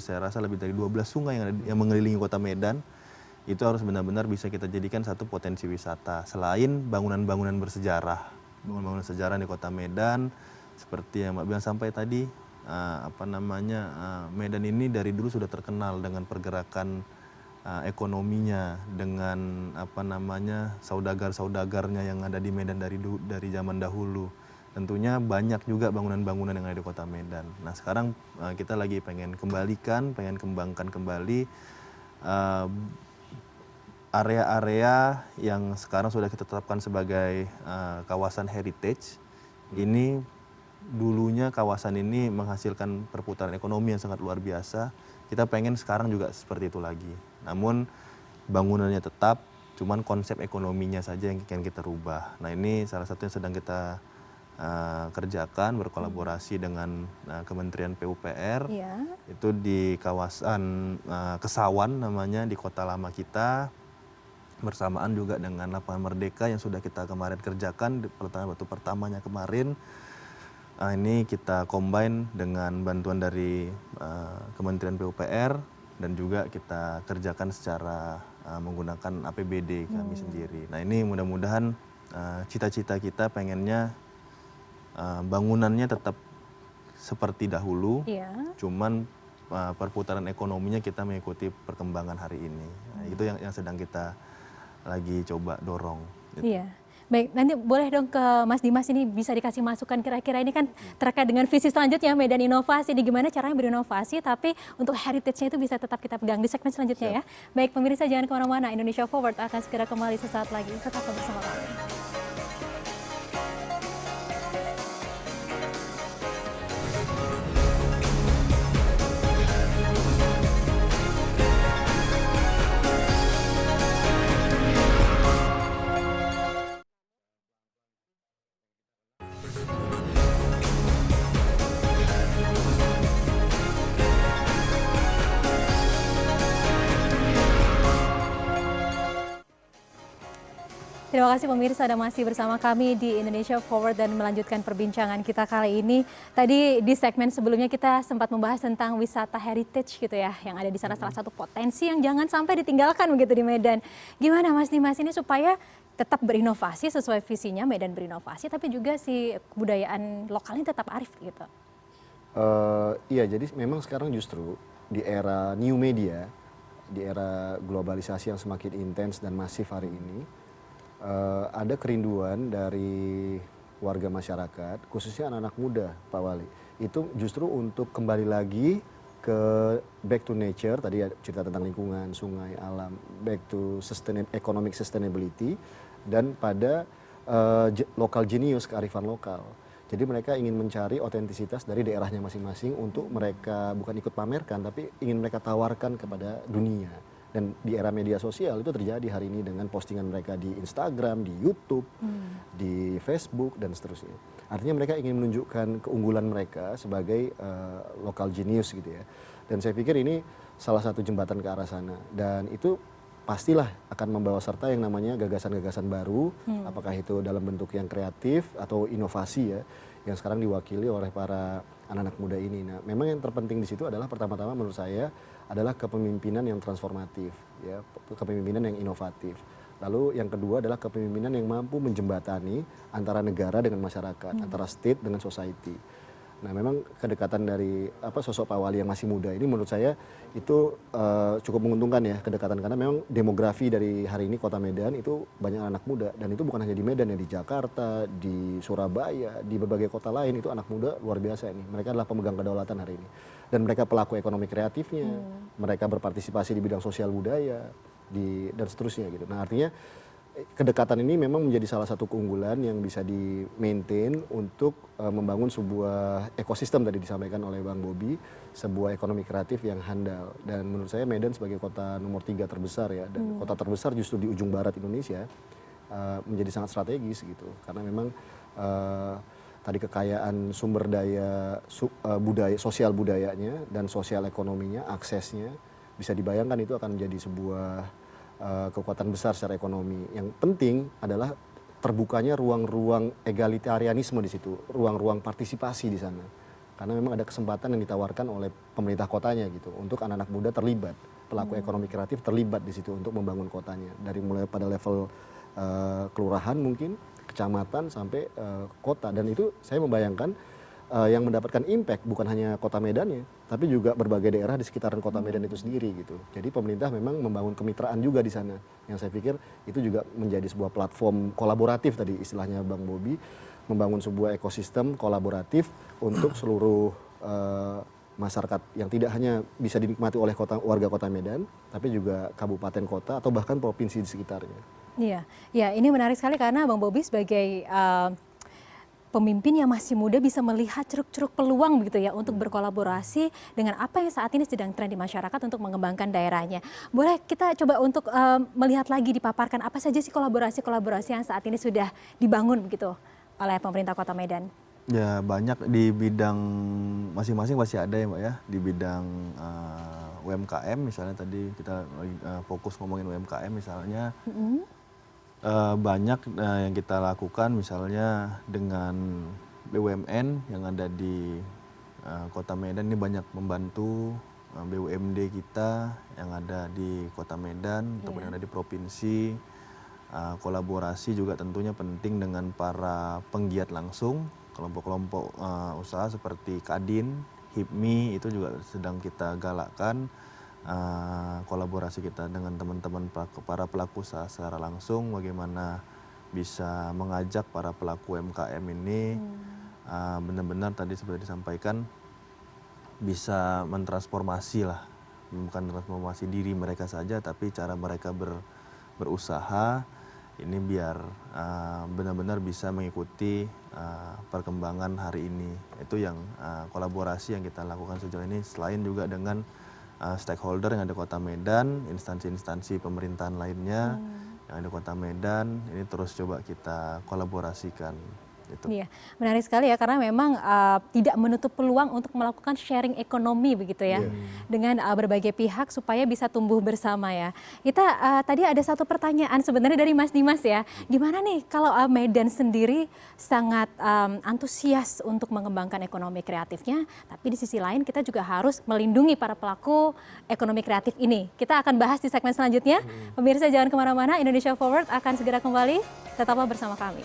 saya rasa lebih dari 12 sungai yang mengelilingi Kota Medan, itu harus benar-benar bisa kita jadikan satu potensi wisata. Selain bangunan-bangunan bersejarah, bangunan-bangunan sejarah di Kota Medan, seperti yang Mbak bilang sampai tadi, Medan ini dari dulu sudah terkenal dengan pergerakan ekonominya, dengan saudagar-saudagarnya yang ada di Medan dari zaman dahulu. Tentunya banyak juga bangunan-bangunan yang ada di Kota Medan. Nah, sekarang kita lagi pengen kembangkan kembali eh, area-area yang sekarang sudah kita tetapkan sebagai kawasan heritage, ini dulunya kawasan ini menghasilkan perputaran ekonomi yang sangat luar biasa. Kita pengen sekarang juga seperti itu lagi. Namun bangunannya tetap, cuman konsep ekonominya saja yang kita rubah. Nah ini salah satu yang sedang kita kerjakan berkolaborasi dengan Kementerian PUPR. Iya. Itu di kawasan Kesawan namanya, di kota lama kita. Bersamaan juga dengan lapangan Merdeka yang sudah kita kemarin kerjakan, peletakan batu pertamanya kemarin. Ini kita combine dengan bantuan dari Kementerian PUPR dan juga kita kerjakan secara menggunakan APBD kami sendiri. Nah ini mudah-mudahan cita-cita kita pengennya bangunannya tetap seperti dahulu, cuman perputaran ekonominya kita mengikuti perkembangan hari ini. Nah, itu yang sedang kita lagi coba dorong. Gitu. Iya. Baik, nanti boleh dong ke Mas Dimas ini bisa dikasih masukan kira-kira ini kan terkait dengan visi selanjutnya Medan Inovasi, ini gimana caranya berinovasi tapi untuk heritage-nya itu bisa tetap kita pegang di segmen selanjutnya ya. Baik, pemirsa jangan kemana-mana, Indonesia Forward akan segera kembali sesaat lagi. Tetap bersama kami. Terima kasih pemirsa Anda masih bersama kami di Indonesia Forward dan melanjutkan perbincangan kita kali ini. Tadi di segmen sebelumnya kita sempat membahas tentang wisata heritage gitu ya, yang ada di sana salah satu potensi yang jangan sampai ditinggalkan begitu di Medan. Gimana Mas Dimas ini supaya tetap berinovasi sesuai visinya Medan berinovasi, tapi juga si kebudayaan lokalnya tetap arif gitu? Iya, jadi memang sekarang justru di era new media, di era globalisasi yang semakin intens dan masif hari ini, ada kerinduan dari warga masyarakat, khususnya anak-anak muda, Pak Wali. Itu justru untuk kembali lagi ke back to nature, tadi cerita tentang lingkungan, sungai, alam, back to economic sustainability, dan pada local genius, kearifan lokal. Jadi mereka ingin mencari otentisitas dari daerahnya masing-masing untuk mereka bukan ikut pamerkan, tapi ingin mereka tawarkan kepada dunia. Dan di era media sosial itu terjadi hari ini dengan postingan mereka di Instagram, di YouTube, di Facebook, dan seterusnya. Artinya mereka ingin menunjukkan keunggulan mereka sebagai local genius gitu ya. Dan saya pikir ini salah satu jembatan ke arah sana. Dan itu pastilah akan membawa serta yang namanya gagasan-gagasan baru, apakah itu dalam bentuk yang kreatif atau inovasi ya, yang sekarang diwakili oleh para anak-anak muda ini. Nah, memang yang terpenting di situ adalah pertama-tama menurut saya adalah kepemimpinan yang transformatif, ya, kepemimpinan yang inovatif. Lalu yang kedua adalah kepemimpinan yang mampu menjembatani antara negara dengan masyarakat, antara state dengan society. Nah, memang kedekatan dari sosok Pak Wali yang masih muda ini menurut saya itu cukup menguntungkan ya kedekatan, karena memang demografi dari hari ini Kota Medan itu banyak anak muda, dan itu bukan hanya di Medan ya, di Jakarta, di Surabaya, di berbagai kota lain itu anak muda luar biasa ini. Mereka adalah pemegang kedaulatan hari ini. Dan mereka pelaku ekonomi kreatifnya, mereka berpartisipasi di bidang sosial budaya, dan seterusnya gitu. Nah, artinya kedekatan ini memang menjadi salah satu keunggulan yang bisa di-maintain untuk membangun sebuah ekosistem tadi disampaikan oleh Bang Bobi, sebuah ekonomi kreatif yang handal. Dan menurut saya Medan sebagai kota nomor 3 terbesar ya, dan kota terbesar justru di ujung barat Indonesia menjadi sangat strategis gitu. Karena memang tadi kekayaan sumber daya budaya, sosial budayanya dan sosial ekonominya, aksesnya, bisa dibayangkan itu akan menjadi sebuah kekuatan besar secara ekonomi. Yang penting adalah terbukanya ruang-ruang egalitarianisme di situ, ruang-ruang partisipasi di sana. Karena memang ada kesempatan yang ditawarkan oleh pemerintah kotanya gitu untuk anak-anak muda terlibat, pelaku ekonomi kreatif terlibat di situ untuk membangun kotanya, dari mulai pada level kelurahan mungkin, kecamatan sampai kota. Dan itu saya membayangkan yang mendapatkan impact bukan hanya kota Medannya, tapi juga berbagai daerah di sekitaran kota Medan itu sendiri gitu. Jadi pemerintah memang membangun kemitraan juga di sana, yang saya pikir itu juga menjadi sebuah platform kolaboratif tadi istilahnya Bang Bobi, membangun sebuah ekosistem kolaboratif untuk seluruh masyarakat yang tidak hanya bisa dinikmati oleh warga Kota Medan, tapi juga kabupaten kota atau bahkan provinsi di sekitarnya. Iya, ya ini menarik sekali karena Bang Bobi sebagai pemimpin yang masih muda bisa melihat ceruk-ceruk peluang begitu ya untuk berkolaborasi dengan apa yang saat ini sedang tren di masyarakat untuk mengembangkan daerahnya. Boleh kita coba untuk melihat lagi dipaparkan apa saja sih kolaborasi-kolaborasi yang saat ini sudah dibangun begitu oleh pemerintah Kota Medan? Ya banyak di bidang masing-masing pasti ada ya Mbak ya, di bidang UMKM misalnya tadi kita lagi fokus ngomongin UMKM misalnya. Banyak yang kita lakukan misalnya dengan BUMN yang ada di Kota Medan ini banyak membantu BUMD kita yang ada di Kota Medan ataupun yang ada di provinsi. Kolaborasi juga tentunya penting dengan para penggiat langsung, kelompok-kelompok usaha seperti Kadin, HIPMI itu juga sedang kita galakkan. Kolaborasi kita dengan teman-teman para pelaku usaha secara langsung, bagaimana bisa mengajak para pelaku UMKM ini benar-benar tadi seperti disampaikan bisa mentransformasi lah, bukan transformasi diri mereka saja tapi cara mereka berusaha ini biar benar-benar bisa mengikuti perkembangan hari ini. Itu yang kolaborasi yang kita lakukan sejauh ini, selain juga dengan stakeholder yang ada di Kota Medan, instansi-instansi pemerintahan lainnya yang ada di Kota Medan, ini terus coba kita kolaborasikan. Gitu. Iya, menarik sekali ya karena memang tidak menutup peluang untuk melakukan sharing ekonomi begitu ya dengan berbagai pihak supaya bisa tumbuh bersama ya. Kita tadi ada satu pertanyaan sebenarnya dari Mas Dimas ya, gimana nih kalau Medan sendiri sangat antusias untuk mengembangkan ekonomi kreatifnya, tapi di sisi lain kita juga harus melindungi para pelaku ekonomi kreatif ini. Kita akan bahas di segmen selanjutnya. Pemirsa jangan kemana-mana, Indonesia Forward akan segera kembali, tetaplah bersama kami.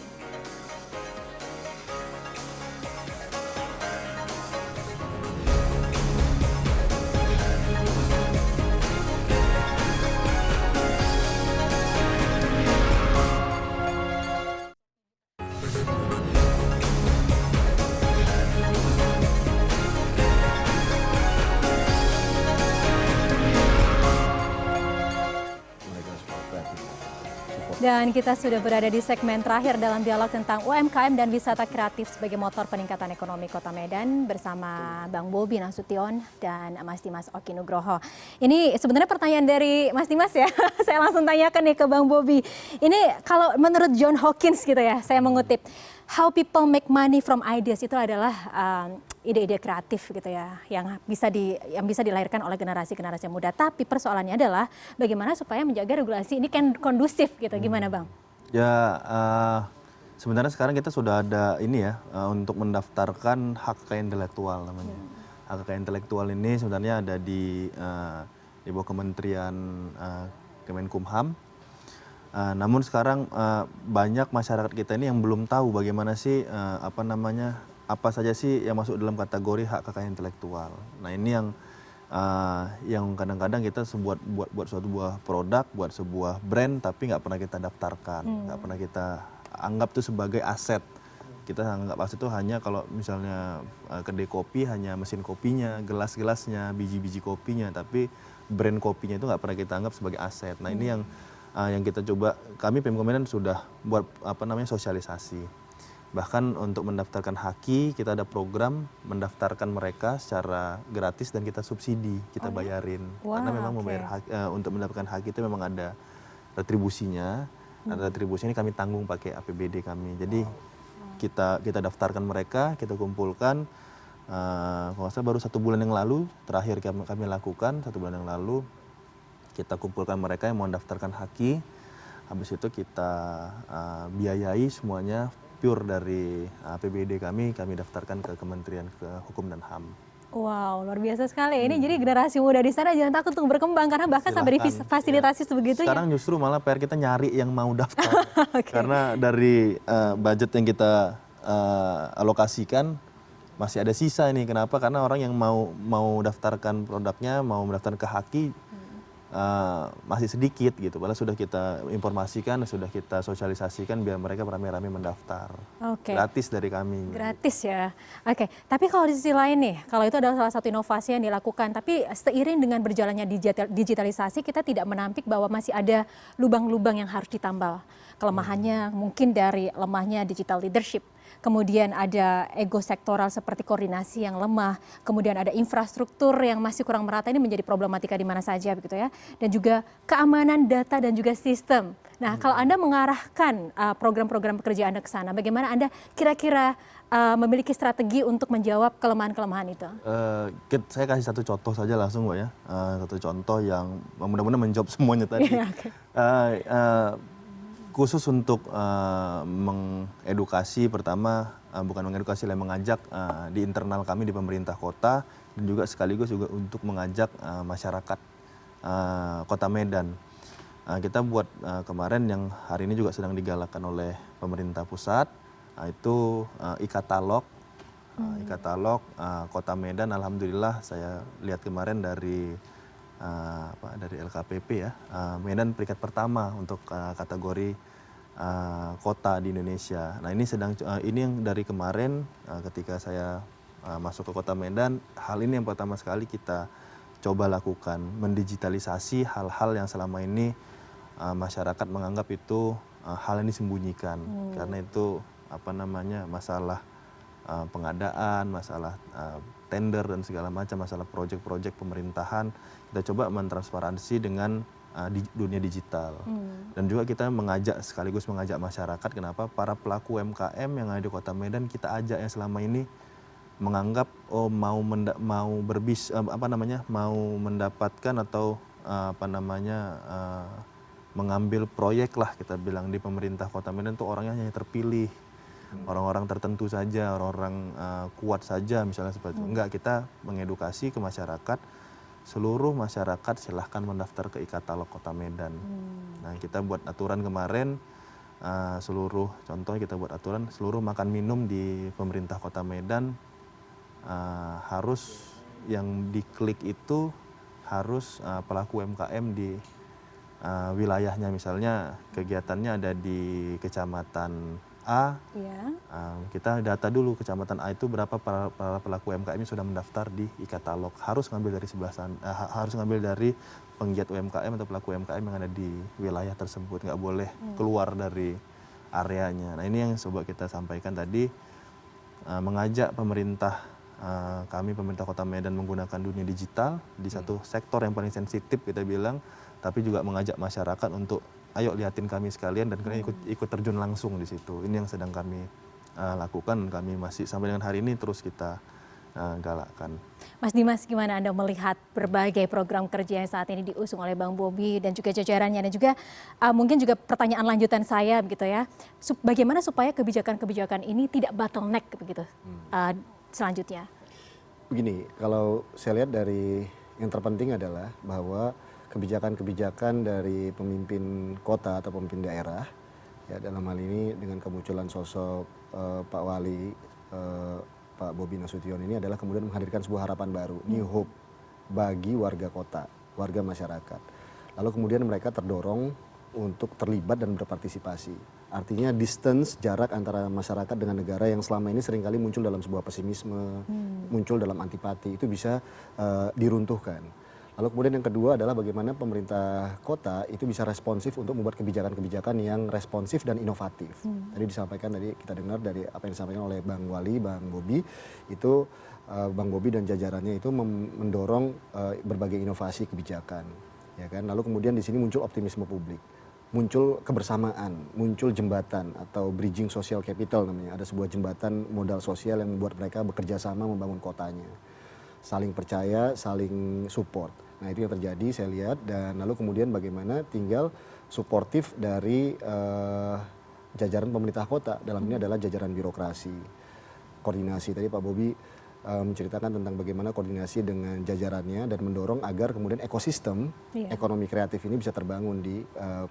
Dan kita sudah berada di segmen terakhir dalam dialog tentang UMKM dan wisata kreatif sebagai motor peningkatan ekonomi Kota Medan bersama Bang Bobi Nasution dan Mas Dimas Oki Nugroho. Ini sebenarnya pertanyaan dari Mas Dimas ya, saya langsung tanyakan nih ke Bang Bobi. Ini kalau menurut John Hawkins gitu ya, saya mengutip, how people make money from ideas itu adalah ide-ide kreatif gitu ya yang bisa dilahirkan oleh generasi-generasi muda. Tapi persoalannya adalah bagaimana supaya menjaga regulasi ini kan kondusif gitu. Gimana Bang? Ya sebenarnya sekarang kita sudah ada ini ya untuk mendaftarkan hak kekayaan intelektual namanya. Hak kekayaan intelektual ini sebenarnya ada di bawah Kementerian Kemenkumham. Namun sekarang banyak masyarakat kita ini yang belum tahu bagaimana sih apa saja sih yang masuk dalam kategori hak kekayaan intelektual. Nah ini yang kadang-kadang kita buat suatu buah produk, buat sebuah brand tapi nggak pernah kita daftarkan, nggak pernah kita anggap itu sebagai aset. Kita anggap aset itu hanya kalau misalnya kedai kopi hanya mesin kopinya, gelas-gelasnya, biji-biji kopinya, tapi brand kopinya itu nggak pernah kita anggap sebagai aset. Nah ini yang kita coba, kami Pemko Medan sudah buat sosialisasi. Bahkan untuk mendaftarkan haki, kita ada program mendaftarkan mereka secara gratis dan kita subsidi, kita bayarin. Karena memang membayar untuk mendapatkan haki itu memang ada retribusinya. Ada retribusi ini kami tanggung pakai APBD kami. Jadi kita daftarkan mereka, kita kumpulkan. Kalau saya baru 1 bulan yang lalu, terakhir kami lakukan 1 bulan yang lalu, kita kumpulkan mereka yang mau mendaftarkan haki. Habis itu kita biayai semuanya pure dari APBD kami daftarkan ke Kementerian Hukum dan HAM. Wow, luar biasa sekali. Ini jadi generasi muda di sana jangan takut untuk berkembang karena bahkan sampai difasilitasi sebegitunya. Sekarang justru malah PR kita nyari yang mau daftar. Karena dari budget yang kita alokasikan masih ada sisa ini. Kenapa? Karena orang yang mau daftarkan produknya, mau mendaftarkan ke haki masih sedikit gitu. Padahal sudah kita informasikan, sudah kita sosialisasikan biar mereka rame-rame mendaftar. Oke. Gratis dari kami. Gratis ya. Oke, tapi kalau di sisi lain nih, kalau itu adalah salah satu inovasi yang dilakukan, tapi seiring dengan berjalannya digitalisasi, kita tidak menampik bahwa masih ada lubang-lubang yang harus ditambal. Kelemahannya mungkin dari lemahnya digital leadership. Kemudian ada ego sektoral seperti koordinasi yang lemah, kemudian ada infrastruktur yang masih kurang merata, ini menjadi problematika di mana saja begitu ya. Dan juga keamanan data dan juga sistem. Nah, kalau Anda mengarahkan program-program pekerja Anda ke sana, bagaimana Anda kira-kira memiliki strategi untuk menjawab kelemahan-kelemahan itu? Saya kasih satu contoh saja langsung, Mbak ya. Satu contoh yang mudah-mudahan menjawab semuanya tadi. Iya, oke. Khusus untuk mengedukasi, pertama bukan mengedukasi, mengajak di internal kami di pemerintah kota, dan juga sekaligus juga untuk mengajak masyarakat Kota Medan. Kita buat kemarin yang hari ini juga sedang digalakkan oleh pemerintah pusat, itu e-katalog. E-katalog Kota Medan, alhamdulillah saya lihat kemarin dari LKPP ya, Medan peringkat pertama untuk kategori kota di Indonesia. Nah, ini yang dari kemarin ketika saya masuk ke Kota Medan, hal ini yang pertama sekali kita coba lakukan, mendigitalisasi hal-hal yang selama ini masyarakat menganggap itu hal yang disembunyikan, karena itu masalah pengadaan, masalah tender dan segala macam, masalah proyek-proyek pemerintahan, kita coba mentransparansi dengan di dunia digital. Dan juga kita sekaligus mengajak masyarakat, kenapa para pelaku UMKM yang ada di Kota Medan kita ajak yang selama ini menganggap mau mendapatkan atau mengambil proyek lah, kita bilang di pemerintah Kota Medan itu orangnya hanya terpilih. Orang-orang tertentu saja, orang-orang kuat saja misalnya seperti itu. Enggak, kita mengedukasi ke masyarakat, seluruh masyarakat silahkan mendaftar ke e-katalog Kota Medan. Nah, kita buat aturan kemarin, contohnya kita buat aturan seluruh makan minum di pemerintah Kota Medan harus yang diklik itu harus pelaku UMKM di wilayahnya, misalnya kegiatannya ada di kecamatan A, kita data dulu kecamatan A itu berapa para pelaku UMKM yang sudah mendaftar di e-katalog. Harus ngambil dari harus ngambil dari penggiat UMKM atau pelaku UMKM yang ada di wilayah tersebut, nggak boleh keluar dari areanya. Nah, ini yang coba kita sampaikan tadi, mengajak pemerintah Kota Medan menggunakan dunia digital di satu sektor yang paling sensitif kita bilang, tapi juga mengajak masyarakat untuk ayo liatin kami sekalian dan kalian ikut terjun langsung di situ. Ini yang sedang kami lakukan, kami masih sampai dengan hari ini terus kita galakkan. Mas Dimas, gimana Anda melihat berbagai program kerja yang saat ini diusung oleh Bang Bobi dan juga jajarannya, dan juga mungkin juga pertanyaan lanjutan saya begitu ya, bagaimana supaya kebijakan-kebijakan ini tidak bottleneck begitu selanjutnya? Begini, kalau saya lihat dari yang terpenting adalah bahwa kebijakan-kebijakan dari pemimpin kota atau pemimpin daerah, ya dalam hal ini dengan kemunculan sosok Pak Wali, Pak Bobi Nasution ini adalah kemudian menghadirkan sebuah harapan baru, new hope bagi warga kota, warga masyarakat. Lalu kemudian mereka terdorong untuk terlibat dan berpartisipasi. Artinya distance, jarak antara masyarakat dengan negara yang selama ini seringkali muncul dalam sebuah pesimisme, muncul dalam antipati, itu bisa diruntuhkan. Lalu kemudian yang kedua adalah bagaimana pemerintah kota itu bisa responsif untuk membuat kebijakan-kebijakan yang responsif dan inovatif. Tadi kita dengar dari apa yang disampaikan oleh Bang Wali, Bang Bobi, itu Bang Bobi dan jajarannya itu mendorong berbagai inovasi kebijakan, ya kan. Lalu kemudian di sini muncul optimisme publik, muncul kebersamaan, muncul jembatan atau bridging social capital namanya. Ada sebuah jembatan modal sosial yang membuat mereka bekerja sama membangun kotanya, saling percaya, saling support. Nah, itu yang terjadi saya lihat, dan lalu kemudian bagaimana tinggal suportif dari jajaran pemerintah kota, dalam ini adalah jajaran birokrasi, koordinasi. Tadi Pak Bobi menceritakan tentang bagaimana koordinasi dengan jajarannya dan mendorong agar kemudian ekosistem ekonomi kreatif ini bisa terbangun di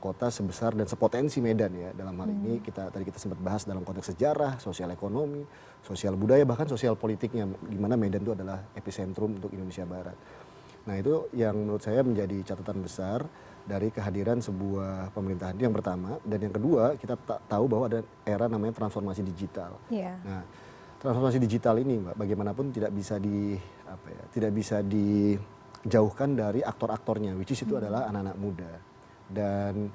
kota sebesar dan sepotensi Medan ya. Dalam hal ini tadi kita sempat bahas dalam konteks sejarah, sosial ekonomi, sosial budaya, bahkan sosial politiknya, di mana Medan itu adalah epicentrum untuk Indonesia Barat. Nah itu yang menurut saya menjadi catatan besar dari kehadiran sebuah pemerintahan. Itu yang pertama. Dan yang kedua, kita tahu bahwa ada era namanya transformasi digital. Iya. Nah, transformasi digital ini, Mbak, bagaimanapun tidak bisa tidak bisa dijauhkan dari aktor-aktornya, which is itu adalah anak-anak muda. Dan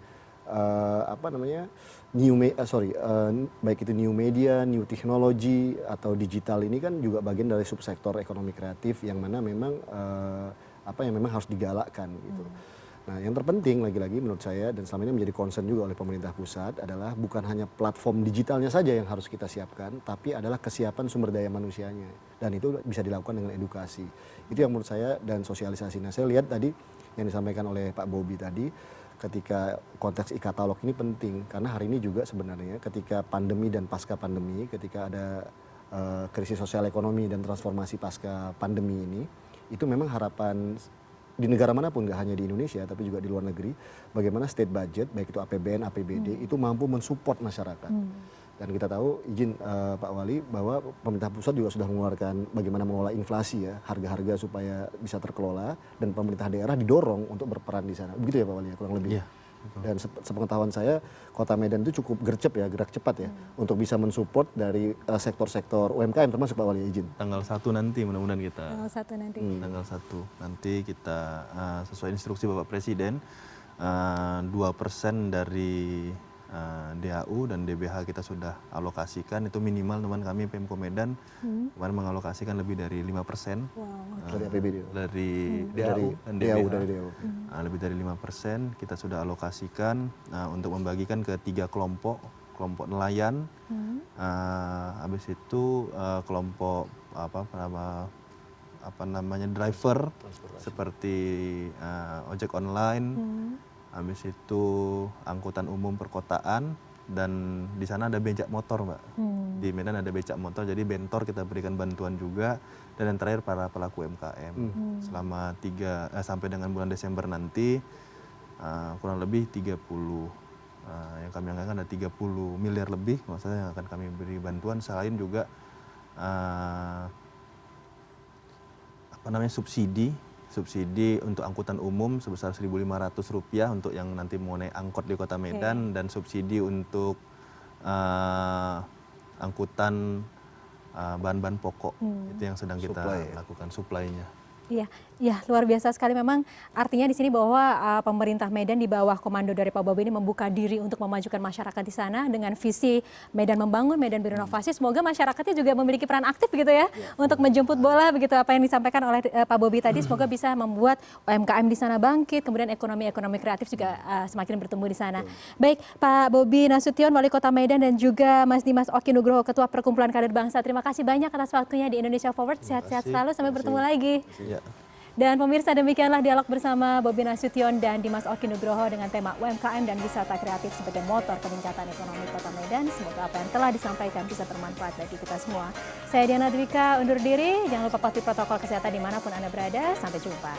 baik itu new media, new technology atau digital ini kan juga bagian dari subsektor ekonomi kreatif yang mana memang yang memang harus digalakkan gitu. Nah, yang terpenting lagi-lagi menurut saya dan selama ini menjadi concern juga oleh pemerintah pusat adalah bukan hanya platform digitalnya saja yang harus kita siapkan, tapi adalah kesiapan sumber daya manusianya. Dan itu bisa dilakukan dengan edukasi. Itu yang menurut saya dan sosialisasi. Nah, saya lihat tadi yang disampaikan oleh Pak Bobi tadi, ketika konteks e-katalog ini penting karena hari ini juga sebenarnya ketika pandemi dan pasca pandemi, ketika ada krisis sosial ekonomi dan transformasi pasca pandemi ini, itu memang harapan di negara manapun, nggak hanya di Indonesia tapi juga di luar negeri, bagaimana state budget baik itu APBN, APBD itu mampu mensupport masyarakat. Dan kita tahu izin Pak Wali bahwa pemerintah pusat juga sudah mengeluarkan bagaimana mengelola inflasi ya, harga-harga supaya bisa terkelola dan pemerintah daerah didorong untuk berperan di sana. Begitu ya Pak Wali ya kurang lebih. Iya. Dan sepengetahuan saya Kota Medan itu cukup gercep ya, gerak cepat ya untuk bisa mensupport dari sektor-sektor UMKM termasuk Pak Wali izin. Tanggal 1 nanti mudah-mudahan kita. Tanggal 1 nanti. Tanggal 1 nanti kita sesuai instruksi Bapak Presiden 2% dari DAU dan DBH kita sudah alokasikan, itu minimal teman kami Pemko Medan kemarin mengalokasikan lebih dari 5%. Dari APBD. Dari DAU dan DBH. Dari DAU. Lebih dari 5% kita sudah alokasikan untuk membagikan ke 3 kelompok nelayan, habis itu kelompok driver seperti ojek online, habis itu angkutan umum perkotaan, dan di sana ada becak motor, Mbak. Di Medan ada becak motor, jadi bentor kita berikan bantuan juga. Dan yang terakhir para pelaku UMKM selama sampai dengan bulan Desember nanti kurang lebih 30 yang kami anggarkan ada 30 miliar lebih maksudnya yang akan kami beri bantuan, selain juga subsidi untuk angkutan umum sebesar Rp1.500 untuk yang nanti mau naik angkot di Kota Medan, dan subsidi untuk angkutan bahan-bahan pokok itu yang sedang kita lakukan supply-nya. Iya, luar biasa sekali. Memang artinya di sini bahwa pemerintah Medan di bawah komando dari Pak Bobi ini membuka diri untuk memajukan masyarakat di sana dengan visi Medan membangun, Medan berinovasi. Semoga masyarakatnya juga memiliki peran aktif begitu ya untuk menjemput bola begitu apa yang disampaikan oleh Pak Bobi tadi. Semoga bisa membuat UMKM di sana bangkit, kemudian ekonomi kreatif juga semakin bertumbuh di sana. Baik, Pak Bobi Nasution, Wali Kota Medan, dan juga Mas Dimas Oki Nugroho, Ketua Perkumpulan Kader Bangsa. Terima kasih banyak atas waktunya di Indonesia Forward. Sehat-sehat selalu, sampai bertemu lagi. Dan pemirsa, demikianlah dialog bersama Bobi Nasution dan Dimas Oki Nugroho dengan tema UMKM dan wisata kreatif sebagai motor peningkatan ekonomi Kota Medan. Semoga apa yang telah disampaikan bisa bermanfaat bagi kita semua. Saya Diana Dwika undur diri, jangan lupa patuhi protokol kesehatan dimanapun Anda berada. Sampai jumpa.